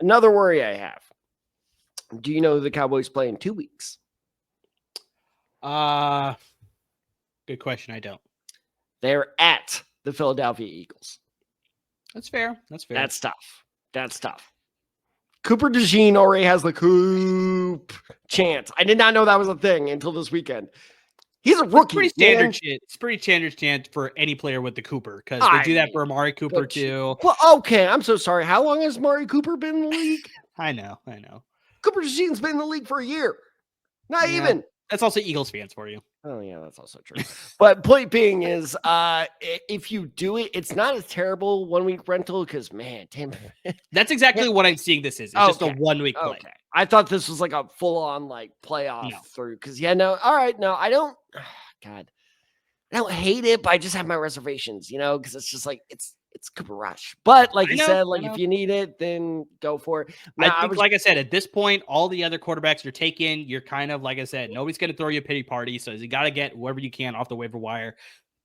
Another worry I have. Do you know who the Cowboys play in 2 weeks? Good question. I don't. They're at the Philadelphia Eagles. That's fair. That's tough. Cooper DeJean already has the Coop chance. I did not know that was a thing until this weekend. He's a rookie. It's pretty standard chance for any player with the Cooper because they do that for Amari Cooper too. Well, okay. I'm so sorry. How long has Amari Cooper been in the league? I know. Cooper DeJean's been in the league for a year. Not even. That's also Eagles fans for you. Oh, yeah, that's also true. But point being is, if you do it, it's not a terrible 1-week rental because, man, damn. That's exactly what I'm seeing this is. It's just a 1-week play. Okay. I thought this was like a full-on like playoff through because, all right, no, I don't. God, I don't hate it, but I just have my reservations, because it's just like it's Cooper Rush. But like you said, like if you need it, then go for it. Now, like I said, at this point, all the other quarterbacks you're taking, you're kind of like I said, nobody's going to throw you a pity party, so you got to get whoever you can off the waiver wire.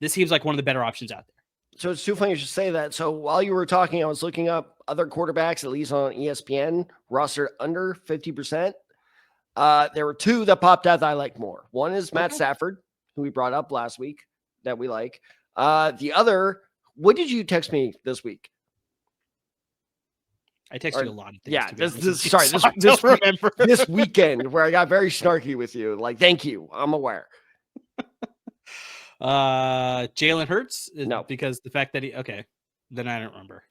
This seems like one of the better options out there. So it's too funny you should say that. So while you were talking, I was looking up other quarterbacks, at least on ESPN, rostered under 50%. There were 2 that popped out that I like more. One is Matt Stafford, who we brought up last week that we like. The other, what did you text me this week? I texted you a lot of things. Yeah, this weekend where I got very snarky with you. Like, thank you. I'm aware. Jalen Hurts? No. Because the fact that then I don't remember.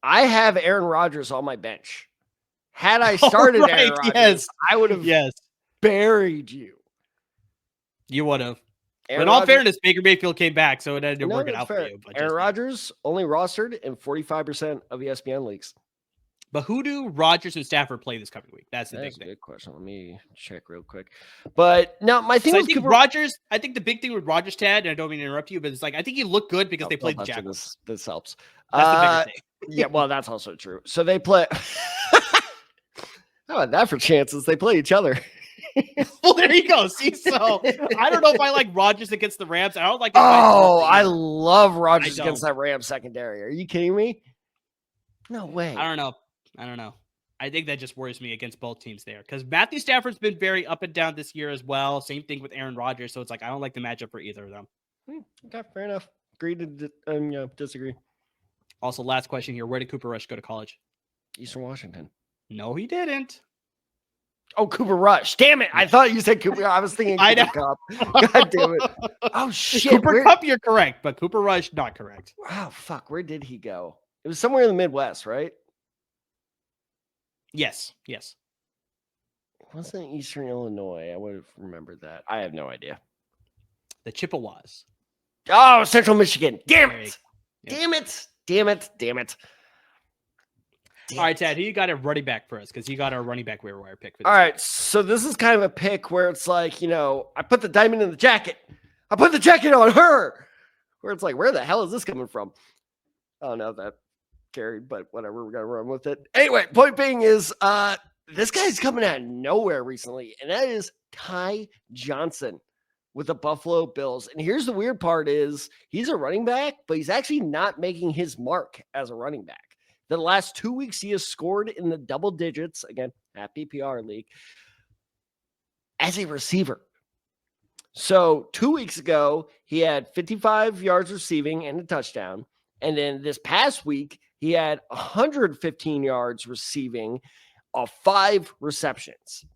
I have Aaron Rodgers on my bench. Had I started Aaron Rodgers, I would have buried you. You would have. But in all fairness, Baker Mayfield came back, so it ended up working out for you. But Aaron Rodgers only rostered in 45% of ESPN leagues. But who do Rodgers and Stafford play this coming week? That's the big thing. Good question. Let me check real quick. But no, my thing is Rodgers. I think the big thing with Rodgers, Tad, and I don't mean to interrupt you, but it's like I think he looked good because they played the Jaguars. This helps. That's the bigger thing. Yeah, well, that's also true. So they play. How about that for chances? They play each other. Well, there you go. See, so I don't know if I like Rodgers against the Rams. I don't like. I love Rodgers against that Rams secondary. Are you kidding me? No way. I don't know. I think that just worries me against both teams there because Matthew Stafford's been very up and down this year as well. Same thing with Aaron Rodgers. So it's like I don't like the matchup for either of them. Okay, fair enough. Agree to disagree. Also, last question here: where did Cooper Rush go to college? Eastern Washington. No, he didn't. Oh, Cooper Rush. Damn it. I thought you said Cooper. I was thinking Cooper Kupp. God damn it. Oh, shit. Cooper Kupp, you're correct, but Cooper Rush, not correct. Oh, fuck. Where did he go? It was somewhere in the Midwest, right? Yes. It wasn't Eastern Illinois. I would have remembered that. I have no idea. The Chippewas. Oh, Central Michigan. Damn it. Damn it. All right, Tad, who you got a running back for us? Because you got our running back waiver wire pick. For this all right, so this is kind of a pick where it's like, I put the diamond in the jacket. I put the jacket on her. Where it's like, where the hell is this coming from? Oh, no, that carried, but whatever. We're going to run with it. Anyway, point being is this guy's coming out of nowhere recently, and that is Ty Johnson with the Buffalo Bills. And here's the weird part is he's a running back, but he's actually not making his mark as a running back. The last 2 weeks, he has scored in the double digits, again, at PPR league, as a receiver. So 2 weeks ago, he had 55 yards receiving and a touchdown. And then this past week, he had 115 yards receiving off 5 receptions.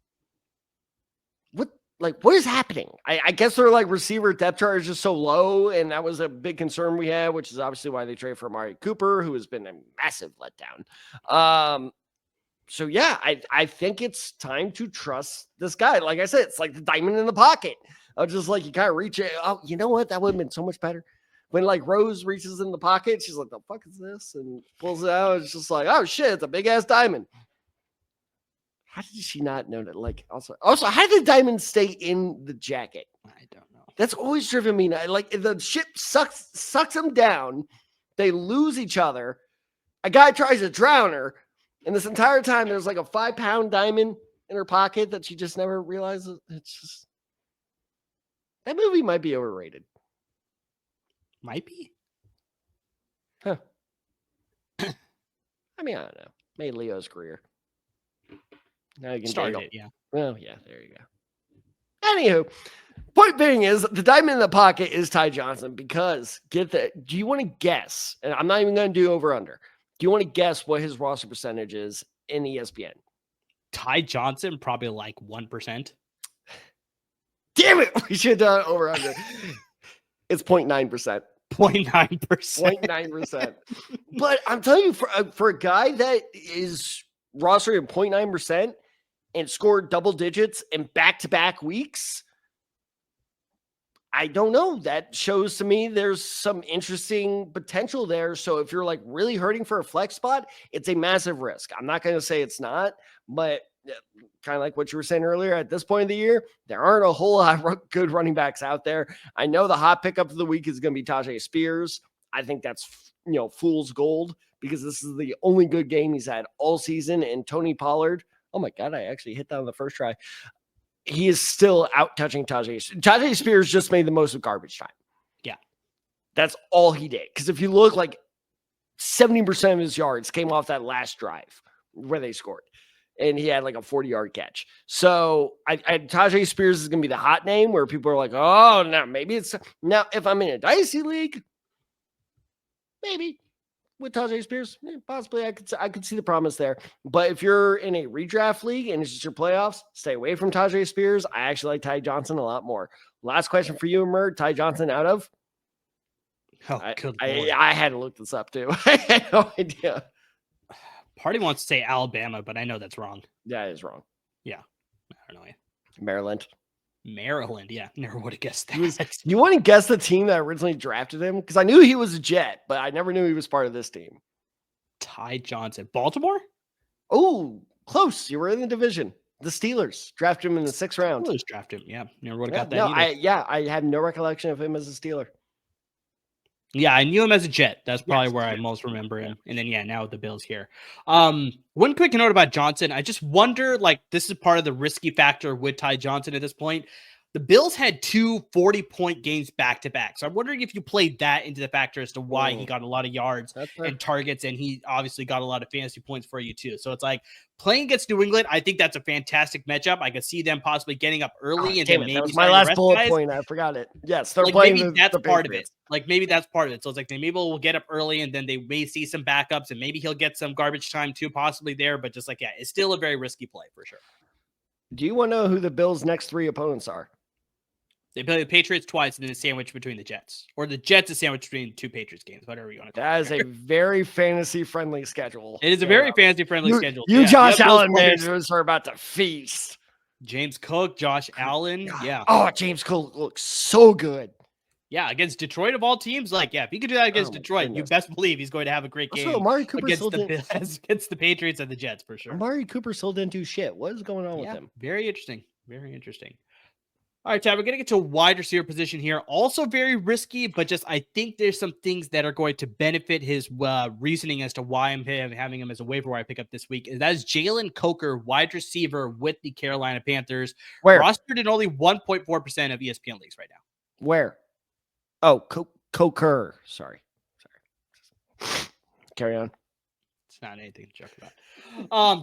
What is happening? I guess their receiver depth chart is just so low, and that was a big concern we had, which is obviously why they traded for Amari Cooper, who has been a massive letdown. So yeah, I think it's time to trust this guy. Like I said, it's like the diamond in the pocket. I just you kind of reach it. Oh, you know what? That would have been so much better. When Rose reaches in the pocket, she's like, "The fuck is this?" and pulls it out. It's just like, "Oh shit, it's a big ass diamond." How did she not know that? Also, how did the diamond stay in the jacket? I don't know. That's always driven me. The ship sucks them down. They lose each other. A guy tries to drown her, and this entire time there's a 5-pound diamond in her pocket that she just never realizes. It's just that movie might be overrated. Might be. Huh. I mean, I don't know. Made Leo's career. Now you can Started it, yeah. Well, yeah, there you go. Anywho, point being is the diamond in the pocket is Ty Johnson because do you want to guess? And I'm not even going to do over under. Do you want to guess what his roster percentage is in ESPN? Ty Johnson, probably like 1%. Damn it. We should have done over under. It's 0.9%. 0.9%. 0.9%. But I'm telling you, for a guy that is rostered at 0.9% and scored double digits in back-to-back weeks, I don't know. That shows to me there's some interesting potential there. So if you're like really hurting for a flex spot, it's a massive risk. I'm not going to say it's not, but kind of like what you were saying earlier, at this point of the year, there aren't a whole lot of good running backs out there. I know the hot pickup of the week is going to be Tajay Spears. I think that's, fool's gold because this is the only good game he's had all season. And Tony Pollard, oh my God, I actually hit that on the first try. He is still out touching Tajay. Tajay Spears just made the most of garbage time. Yeah. That's all he did. Because if you look, like 70% of his yards came off that last drive where they scored. And he had like a 40-yard catch. So Tajay Spears is going to be the hot name where people are like, oh, no, maybe it's – now, if I'm in a dynasty league, maybe with Tajay Spears, possibly I could see the promise there. But if you're in a redraft league and it's just your playoffs, stay away from Tajay Spears. I actually like Ty Johnson a lot more. Last question for you, Mer. Ty Johnson out of? Oh, good Lord. Lord. I had to look this up too. I had no idea. Party wants to say Alabama, but I know that's wrong. Yeah, it is wrong. Yeah. I don't know. Maryland, yeah. Never would have guessed that. You want to guess the team that originally drafted him? Because I knew he was a Jet, but I never knew he was part of this team. Ty Johnson. Baltimore? Oh, close. You were in the division. The Steelers drafted him in the 6th round. Steelers drafted him. Yeah. Never would have got that either. I had no recollection of him as a Steeler. Yeah, I knew him as a Jet. That's probably where I most remember him. And then, now with the Bills here. One quick note about Johnson. I just wonder, this is part of the risky factor with Ty Johnson at this point. The Bills had 2 40-point games back-to-back. So I'm wondering if you played that into the factor as to why he got a lot of yards and targets, and he obviously got a lot of fantasy points for you too. So it's like playing against New England, I think that's a fantastic matchup. I could see them possibly getting up early and then maybe that was my last bullet point. I forgot it. Yes, they're playing maybe that's part of it. Maybe that's part of it. So it's like maybe we'll get up early and then they may see some backups and maybe he'll get some garbage time too, possibly there. But just it's still a very risky play for sure. Do you want to know who the Bills' next 3 opponents are? They play the Patriots twice and then a sandwich between the Jets. Or the Jets a sandwich between 2 Patriots games, whatever you want to call it. That is a very fantasy-friendly schedule. It is a very fantasy-friendly schedule. Josh Allen managers are about to feast. James Cook, Josh Allen. Yeah. Oh, James Cook looks so good. Yeah, against Detroit of all teams. If he could do that against Detroit, you best believe he's going to have a great game Amari Cooper against the Patriots and the Jets for sure. Amari Cooper still didn't do shit. What is going on with him? Very interesting. Very interesting. All right, Tab, we're going to get to a wide receiver position here. Also very risky, but I think there's some things that are going to benefit his reasoning as to why I'm having him as a waiver wire pickup this week. And that is Jalen Coker, wide receiver with the Carolina Panthers. Where? Rostered in only 1.4% of ESPN leagues right now. Where? Oh, Coker. Sorry. Carry on. It's not anything to joke about.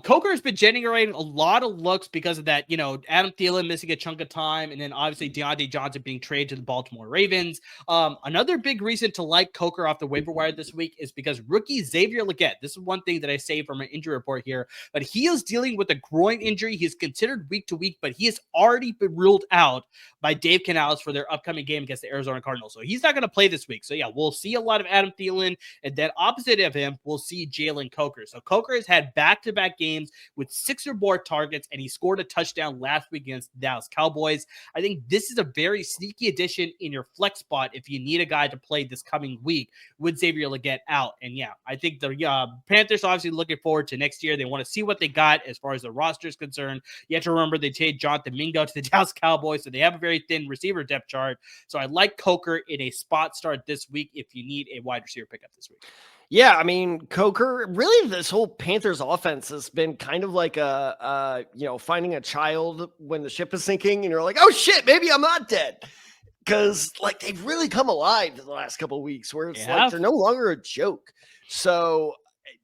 Coker has been generating a lot of looks because of that, Adam Thielen missing a chunk of time, and then obviously Deontay Johnson being traded to the Baltimore Ravens. Another big reason to like Coker off the waiver wire this week is because rookie Xavier Legette, this is one thing that I saved from an injury report here, but he is dealing with a groin injury. He's considered week to week, but he has already been ruled out by Dave Canales for their upcoming game against the Arizona Cardinals. So he's not going to play this week. So we'll see a lot of Adam Thielen, and then opposite of him, we'll see Jalen Coker. So Coker has had back-to-back games with 6 or more targets, and he scored a touchdown last week against the Dallas Cowboys. I think this is a very sneaky addition in your flex spot if you need a guy to play this coming week with Xavier Legette out. And I think the Panthers are obviously looking forward to next year. They want to see what they got as far as the roster is concerned. You have to remember they traded Jonathan Mingo to the Dallas Cowboys, so they have a very thin receiver depth chart. So I like Coker in a spot start this week if you need a wide receiver pickup this week. Yeah, I mean, Coker, really this whole Panthers offense has been kind of like finding a child when the ship is sinking and you're like, oh shit, maybe I'm not dead. Because like they've really come alive the last couple of weeks where it's like they're no longer a joke. So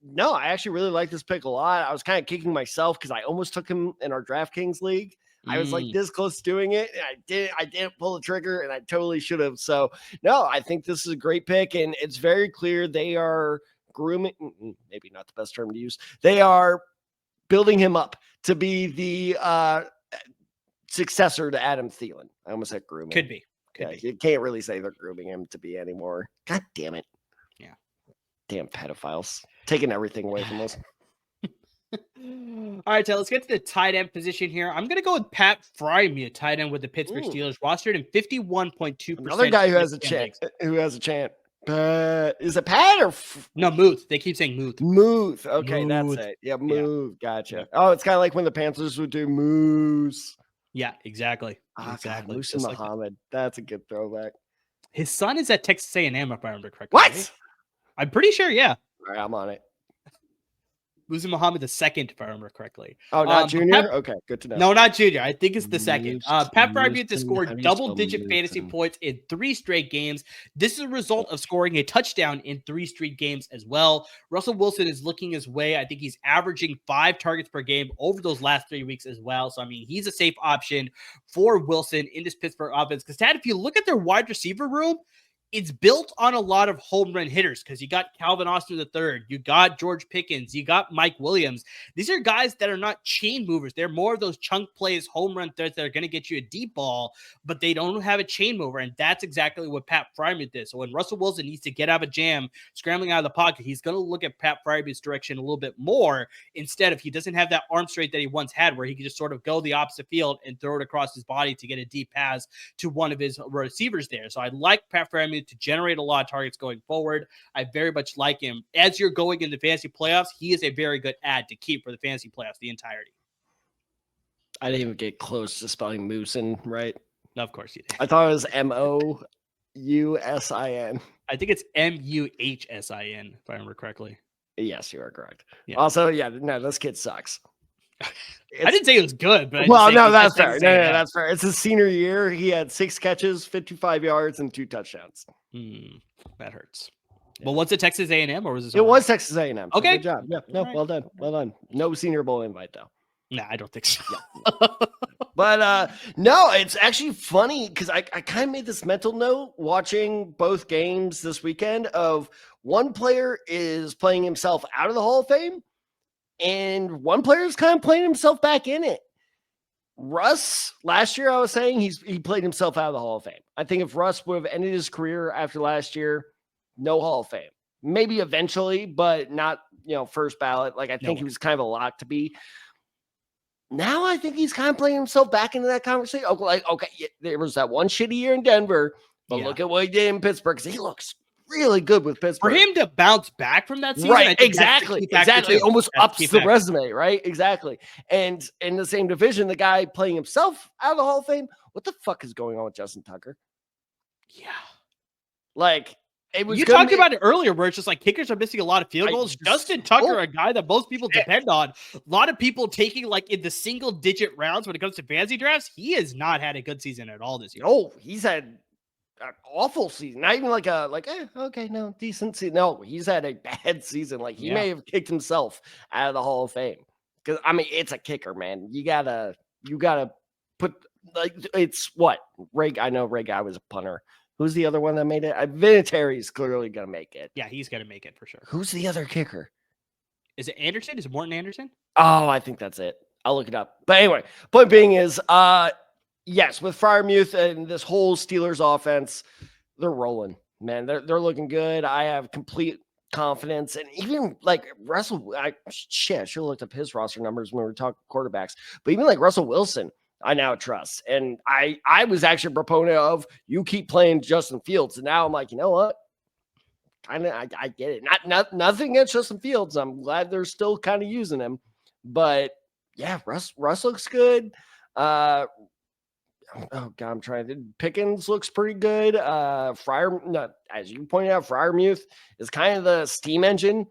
no, I actually really like this pick a lot. I was kind of kicking myself because I almost took him in our DraftKings league. I was like this close to doing it, and I didn't pull the trigger, and I totally should have. So no, I think this is a great pick, and it's very clear they are grooming, maybe not the best term to use. They are building him up to be the successor to Adam Thielen. I almost said grooming. Could be. You can't really say they're grooming him to be anymore. God damn it. Yeah. Damn pedophiles. Taking everything away from us. All right, so let's get to the tight end position here. I'm going to go with Pat Freiermuth, tight end with the Pittsburgh Steelers, rostered in 51.2%. Another guy who has a chant. Is it Pat or no, Muth? They keep saying Muth. Muth. Okay, Muth. That's it. Yeah, Muth. Gotcha. Yeah. Oh, it's kind of like when the Panthers would do Moose. Yeah, exactly. Exactly. Moose and Muhammad. That's a good throwback. His son is at Texas A&M, if I remember correctly. What? Right? I'm pretty sure. Yeah. All right, I'm on it. Musa Muhammad II, if I remember correctly. Oh, not junior? Okay, good to know. No, not junior. I think it's the second. Pat Freiermuth has scored double-digit fantasy points in 3 straight games. This is a result of scoring a touchdown in 3 straight games as well. Russell Wilson is looking his way. I think he's averaging 5 targets per game over those last 3 weeks as well. So, I mean, he's a safe option for Wilson in this Pittsburgh offense. Because, Tad, if you look at their wide receiver room, it's built on a lot of home run hitters because you got Calvin Austin III, you got George Pickens, you got Mike Williams. These are guys that are not chain movers. They're more of those chunk plays, home run threats that are going to get you a deep ball, but they don't have a chain mover, and that's exactly what Pat Freiermuth is. So when Russell Wilson needs to get out of a jam, scrambling out of the pocket, he's going to look at Pat Freiermuth's direction a little bit more instead of he doesn't have that arm strength that he once had where he could just sort of go the opposite field and throw it across his body to get a deep pass to one of his receivers there. So I like Pat Freiermuth to generate a lot of targets going forward. I very much like him. As you're going in the fantasy playoffs, he is a very good ad to keep for the fantasy playoffs, the entirety. I didn't even get close to spelling Moosin, right? No, of course you did. I thought it was Mousin. I think it's Muhsin, if I remember correctly. Yes, you are correct. Yeah. Also, no, this kid sucks. I didn't say it was good, but that's fair. No, that's fair. It's his senior year. He had 6 catches, 55 yards, and 2 touchdowns. That hurts. Yeah. Well, was it Texas A&M or was it? It was Texas A&M. So okay, good job. Yeah, no, right. Well done. No Senior Bowl invite though. No, I don't think so. Yeah. But no, it's actually funny because I kind of made this mental note watching both games this weekend of one player is playing himself out of the Hall of Fame. And one player is kind of playing himself back in it. Russ, last year I was saying he played himself out of the Hall of Fame. I think if Russ would have ended his career after last year, no Hall of Fame. Maybe eventually, but not, first ballot. Like I think he was kind of a lock to be. Now I think he's kind of playing himself back into that conversation. There was that one shitty year in Denver, but look at what he did in Pittsburgh because he looks really good with Pittsburgh. For him to bounce back from that season, right? Exactly. Almost ups the resume, right? Exactly. And in the same division, the guy playing himself out of the Hall of Fame. What the fuck is going on with Justin Tucker? Yeah, like it was. You talked about it earlier, where it's just like kickers are missing a lot of field goals. Justin Tucker, a guy that most people depend on. A lot of people taking like in the single-digit rounds when it comes to fantasy drafts. He has not had a good season at all this year. Oh, he's had an awful season. Not even decent season. No, he's had a bad season. Like he may have kicked himself out of the Hall of Fame. Because I mean, it's a kicker, man. You gotta put it's what Ray. I know Ray Guy was a punter. Who's the other one that made it? Vinatieri is clearly gonna make it. Yeah, he's gonna make it for sure. Who's the other kicker? Is it Anderson? Is it Morton Anderson? Oh, I think that's it. I'll look it up. But anyway, point being is yes, with Freiermuth and this whole Steelers offense, they're rolling, man. They're looking good. I have complete confidence. And even like Russell, I should have looked up his roster numbers when we were talking quarterbacks. But even like Russell Wilson, I now trust. And I was actually a proponent of you keep playing Justin Fields. And now I'm like, you know what? Kind of, I get it. Nothing against Justin Fields. I'm glad they're still kind of using him. But yeah, Russ looks good. oh God, I'm trying to. Pickens looks pretty good. As you pointed out, Freiermuth is kind of the steam engine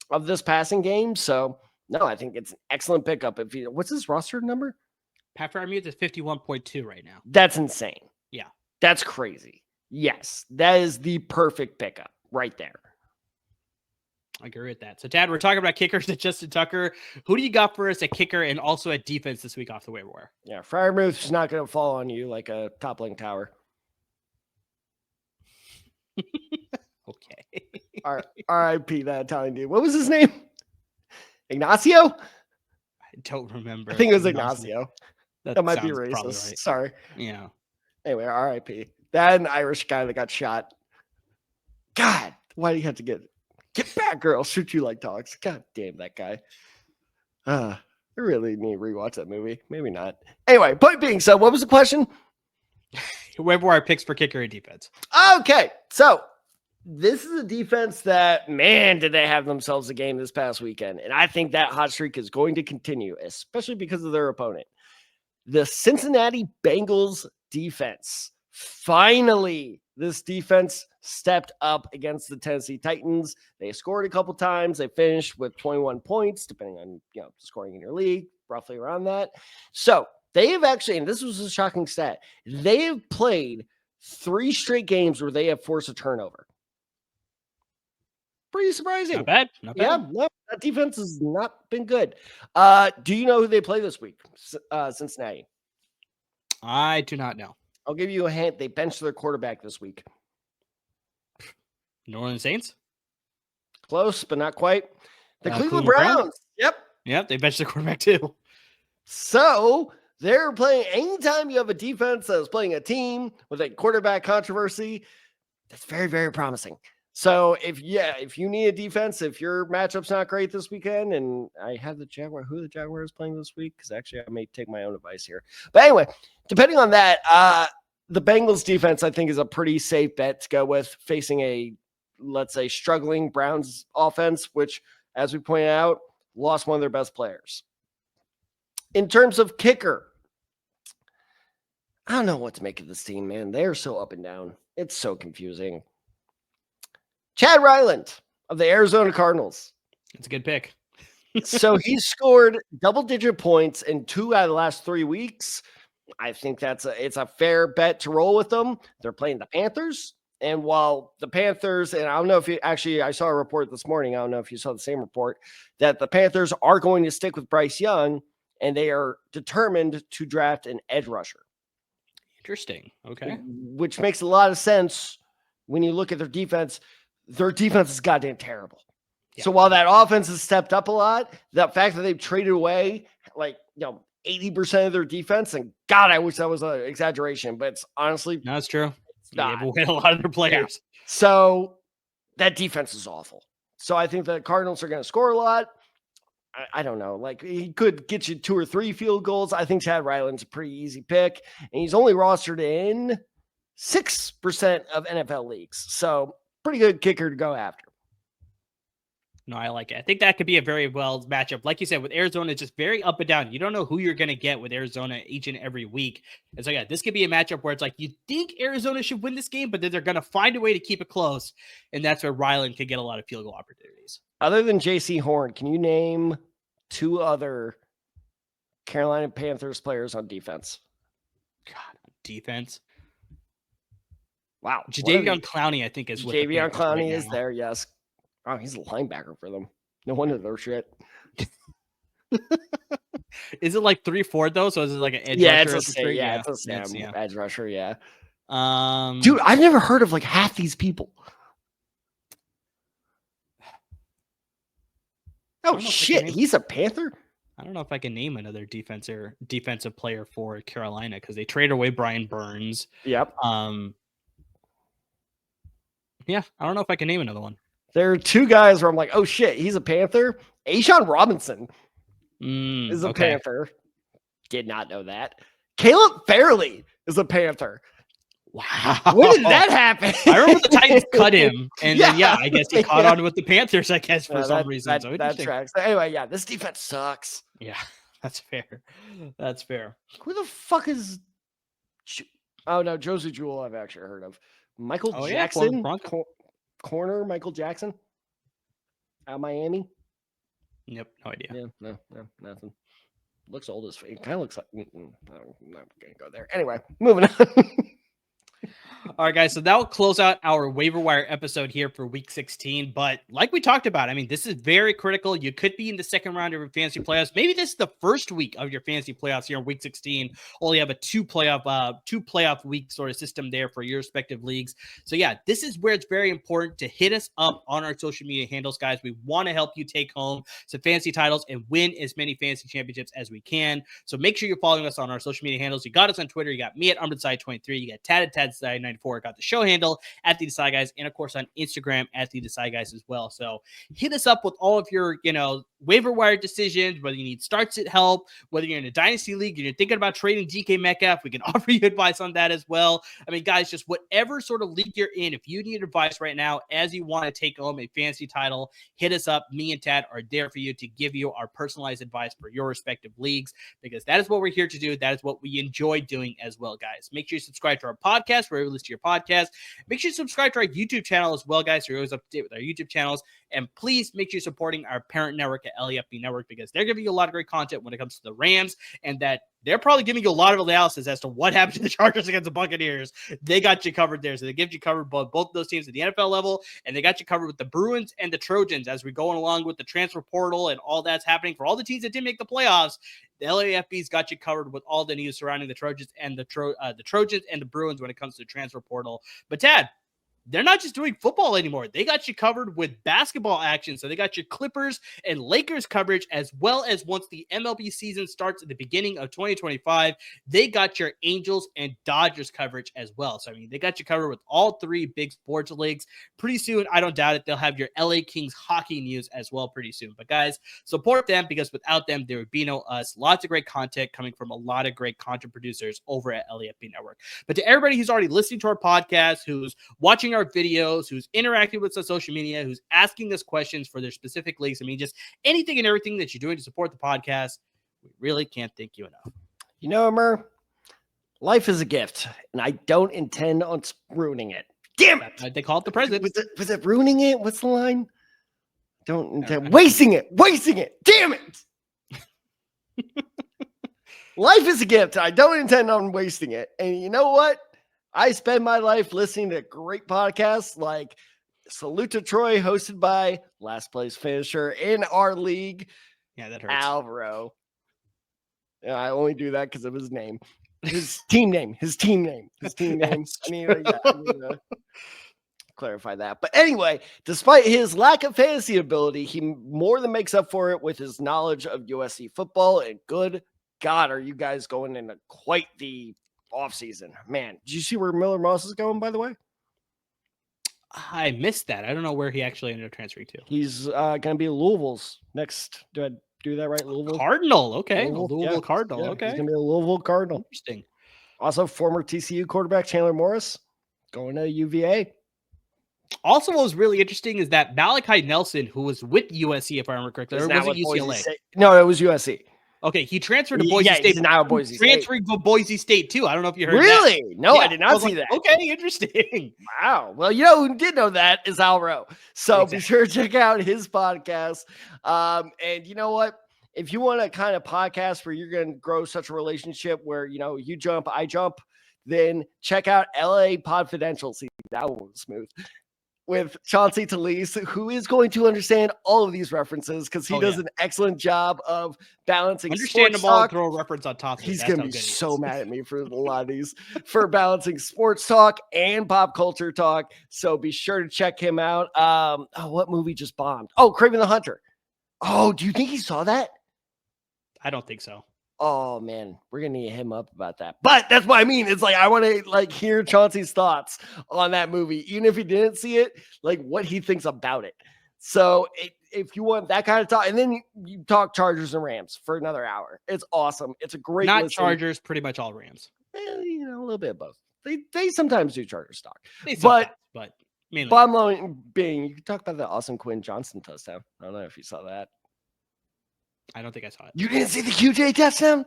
of this passing game. So no, I think it's an excellent pickup. What's his roster number? Pat Freiermuth is 51.2 right now. That's insane. Yeah, that's crazy. Yes, that is the perfect pickup right there. I agree with that. So, Tad, we're talking about kickers at Justin Tucker. Who do you got for us at kicker and also at defense this week off the waiver wire? Yeah, Freiermuth's not going to fall on you like a toppling tower. Okay. R.I.P. that Italian dude. What was his name? Ignacio? I don't remember. I think it was Ignacio. That might be racist. Right. Sorry. Yeah. Anyway, R.I.P. That an Irish guy that got shot. God, why do you have to get back, girl? Shoot you like dogs. God damn that guy. I really need to rewatch that movie. Maybe not. Anyway, point being, so what was the question? Waiver wire picks for kicker and defense. Okay, so this is a defense that, man, did they have themselves a game this past weekend. And I think that hot streak is going to continue, especially because of their opponent. The Cincinnati Bengals defense. Finally, this defense stepped up against the Tennessee Titans. They scored a couple times. They finished with 21 points, depending on scoring in your league, roughly around that. So they have actually, and this was a shocking stat, they have played 3 straight games where they have forced a turnover. Pretty surprising. Not bad. Yeah, no, that defense has not been good. Do you know who they play this week? Cincinnati. I do not know. I'll give you a hint. They benched their quarterback this week. New Orleans Saints? Close, but not quite. The Cleveland Browns. Yep, they benched their quarterback too. So they're playing. Anytime you have a defense that is playing a team with a quarterback controversy, that's very, very promising. So if you need a defense, if your matchup's not great this weekend, and I have the Jaguar is playing this week, because actually I may take my own advice here. But anyway, depending on that, the Bengals defense, I think, is a pretty safe bet to go with facing a, let's say, struggling Browns offense, which, as we pointed out, lost one of their best players. In terms of kicker, I don't know what to make of this team, man. They're so up and down. It's so confusing. Chad Ryland of the Arizona Cardinals. It's a good pick. So he's scored double-digit points in 2 out of the last 3 weeks. I think it's a fair bet to roll with them. They're playing the Panthers. And while the Panthers, and I don't know if I saw a report this morning, I don't know if you saw the same report, that the Panthers are going to stick with Bryce Young, and they are determined to draft an edge rusher. Interesting. Okay. Which makes a lot of sense when you look at their defense. Their defense is goddamn terrible. Yeah. So while that offense has stepped up a lot, the fact that they've traded away 80% of their defense, and God, I wish that was an exaggeration, but it's honestly, no, it's true. They gave away a lot of their players. Yeah. So that defense is awful. So I think the Cardinals are going to score a lot. I don't know. He could get you 2 or 3 field goals. I think Chad Ryland's a pretty easy pick, and he's only rostered in 6% of NFL leagues. So pretty good kicker to go after. No, I like it. I think that could be a very well matchup. Like you said, with Arizona, it's just very up and down. You don't know who you're going to get with Arizona each and every week. And so, yeah, this could be a matchup where it's like, you think Arizona should win this game, but then they're going to find a way to keep it close. And that's where Ryland could get a lot of field goal opportunities. Other than J.C. Horn, can you name 2 other Carolina Panthers players on defense? God, defense. Wow. Jadeveon Clowney, I think, is with Jadeveon Clowney is there, yes. Oh, he's a linebacker for them. No wonder they're shit. Is it like 3-4 though? So is it like an edge rusher? It's a Sam edge rusher, yeah. Dude, I've never heard of half these people. Oh shit, he's a Panther? I don't know if I can name another defensive player for Carolina, because they traded away Brian Burns. Yep. Yeah, I don't know if I can name another one. There are 2 guys where I'm like, oh shit, he's a Panther. A'Shawn Robinson is a Panther. Did not know that. Caleb Fairley is a Panther. Wow. When did that happen? I remember the Titans cut him, and then I guess he caught on with the Panthers, for some reason. That tracks. Anyway, this defense sucks. Yeah, that's fair. That's fair. Who the fuck is Oh no, Josie Jewell I've actually heard of. Michael Oh, yeah, former Jackson, Bronco. corner Michael Jackson out of Miami. Yep, no idea. Yeah, no, nothing. Looks old as it kind of looks like. I'm not gonna go there. Anyway, moving on. All right, guys. So that will close out our waiver wire episode here for week 16. But like we talked about, I mean, this is very critical. You could be in the second round of your fantasy playoffs. Maybe this is the first week of your fantasy playoffs here in week 16. Only have a two playoff week sort of system there for your respective leagues. So yeah, this is where it's very important to hit us up on our social media handles, guys. We want to help you take home some fantasy titles and win as many fantasy championships as we can. So make sure you're following us on our social media handles. You got us on Twitter. You got me at UmbreSide23. You got Tad at TadSide94. Got the show handle at the Decide Guys, and of course on Instagram at the Decide Guys as well. So hit us up with all of your, waiver wire decisions, whether you need starts at help, whether you're in a dynasty league and you're thinking about trading DK Metcalf, we can offer you advice on that as well. I mean, guys, just whatever sort of league you're in, if you need advice right now as you want to take home a fantasy title, hit us up. Me and Tad are there for you to give you our personalized advice for your respective leagues, because that is what we're here to do. That is what we enjoy doing as well, guys. Make sure you subscribe to our podcast wherever you listen to your podcast. Make sure you subscribe to our YouTube channel as well, guys, so you're always up to date with our YouTube channels. And please make sure you're supporting our parent network at LAFB Network, because they're giving you a lot of great content when it comes to the Rams, and that they're probably giving you a lot of analysis as to what happened to the Chargers against the Buccaneers. They got you covered there. So they give you covered both of those teams at the NFL level, and they got you covered with the Bruins and the Trojans as we're going along with the transfer portal and all that's happening for all the teams that didn't make the playoffs. The LAFB's got you covered with all the news surrounding the Trojans and the Trojans and the Bruins when it comes to the transfer portal. But Tad, they're not just doing football anymore. They got you covered with basketball action. So they got your Clippers and Lakers coverage, as well as once the MLB season starts at the beginning of 2025, they got your Angels and Dodgers coverage as well. So, I mean, they got you covered with all three big sports leagues. Pretty soon, I don't doubt it, they'll have your LA Kings hockey news as well pretty soon. But guys, support them, because without them, there would be no us. Lots of great content coming from a lot of great content producers over at LAFB Network. But to everybody who's already listening to our podcast, who's watching our videos, who's interacting with us on social media, who's asking us questions for their specific leagues, I mean, just anything and everything that you're doing to support the podcast, we really can't thank you enough. You know, Mer, life is a gift, and I don't intend on ruining it. Damn it! They call it the present. Was it ruining it? What's the line? Don't intend wasting it. Damn it! Life is a gift. I don't intend on wasting it. And you know what? I spend my life listening to great podcasts like Salute to Troy, hosted by last place finisher in our league. Yeah, that hurts. Alvaro. Yeah, I only do that because of his name. His team name. I need to clarify that. But anyway, despite his lack of fantasy ability, he more than makes up for it with his knowledge of USC football. And good God, are you guys going into quite the offseason. Man, did you see where Miller Moss is going, by the way? I missed that. I don't know where he actually ended up transferring to. He's going to be Louisville's next. Do I do that right? Louisville Cardinal. Okay. Louisville Cardinal. Yeah, okay. He's going to be a Louisville Cardinal. Interesting. Also, former TCU quarterback Chandler Morris going to UVA. Also, what was really interesting is that Malachi Nelson, who was with USC, if I remember correctly, or was it UCLA? No, it was USC. Okay, he transferred to Boise State. He's now Boise State. Transferring to Boise State, too. I don't know if you heard really? that. No, yeah, I did not see that. Okay, interesting. Wow. Well, you know who did know that is Alvaro. So Be sure to check out his podcast. And you know what? If you want a kind of podcast where you're going to grow such a relationship where, you jump, I jump, then check out LA Podfidential. See, that one was smooth. With Chauncey Talese, who is going to understand all of these references because he does an excellent job of balancing sports talk. Throw a reference on top of it. He's going to be so mad at me for a lot of these, for balancing sports talk and pop culture talk. So be sure to check him out. What movie just bombed? Oh, Kraven the Hunter. Oh, do you think he saw that? I don't think so. Oh man, we're gonna need to hit him up about that. But that's what I mean. It's like I want to hear Chauncey's thoughts on that movie, even if he didn't see it, what he thinks about it. So if you want that kind of talk, and then you talk Chargers and Rams for another hour, it's awesome. It's a great not listen. Chargers, pretty much all Rams. A little bit of both. They sometimes do Chargers talk, but mainly. Bottom line being, you can talk about the Austin Quinn Johnson touchdown. I don't know if you saw that. I don't think I saw it. You didn't see the QJ touchdown?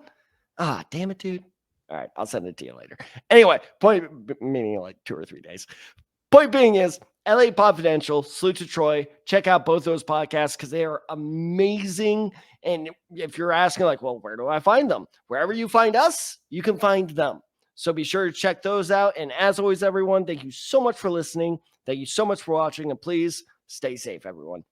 Ah, damn it, dude. All right, I'll send it to you later. Anyway, point meaning like 2 or 3 days. Point being is LA Podfidential, Salute to Troy. Check out both those podcasts because they are amazing. And if you're asking like, well, where do I find them? Wherever you find us, you can find them. So be sure to check those out. And as always, everyone, thank you so much for listening. Thank you so much for watching. And please stay safe, everyone.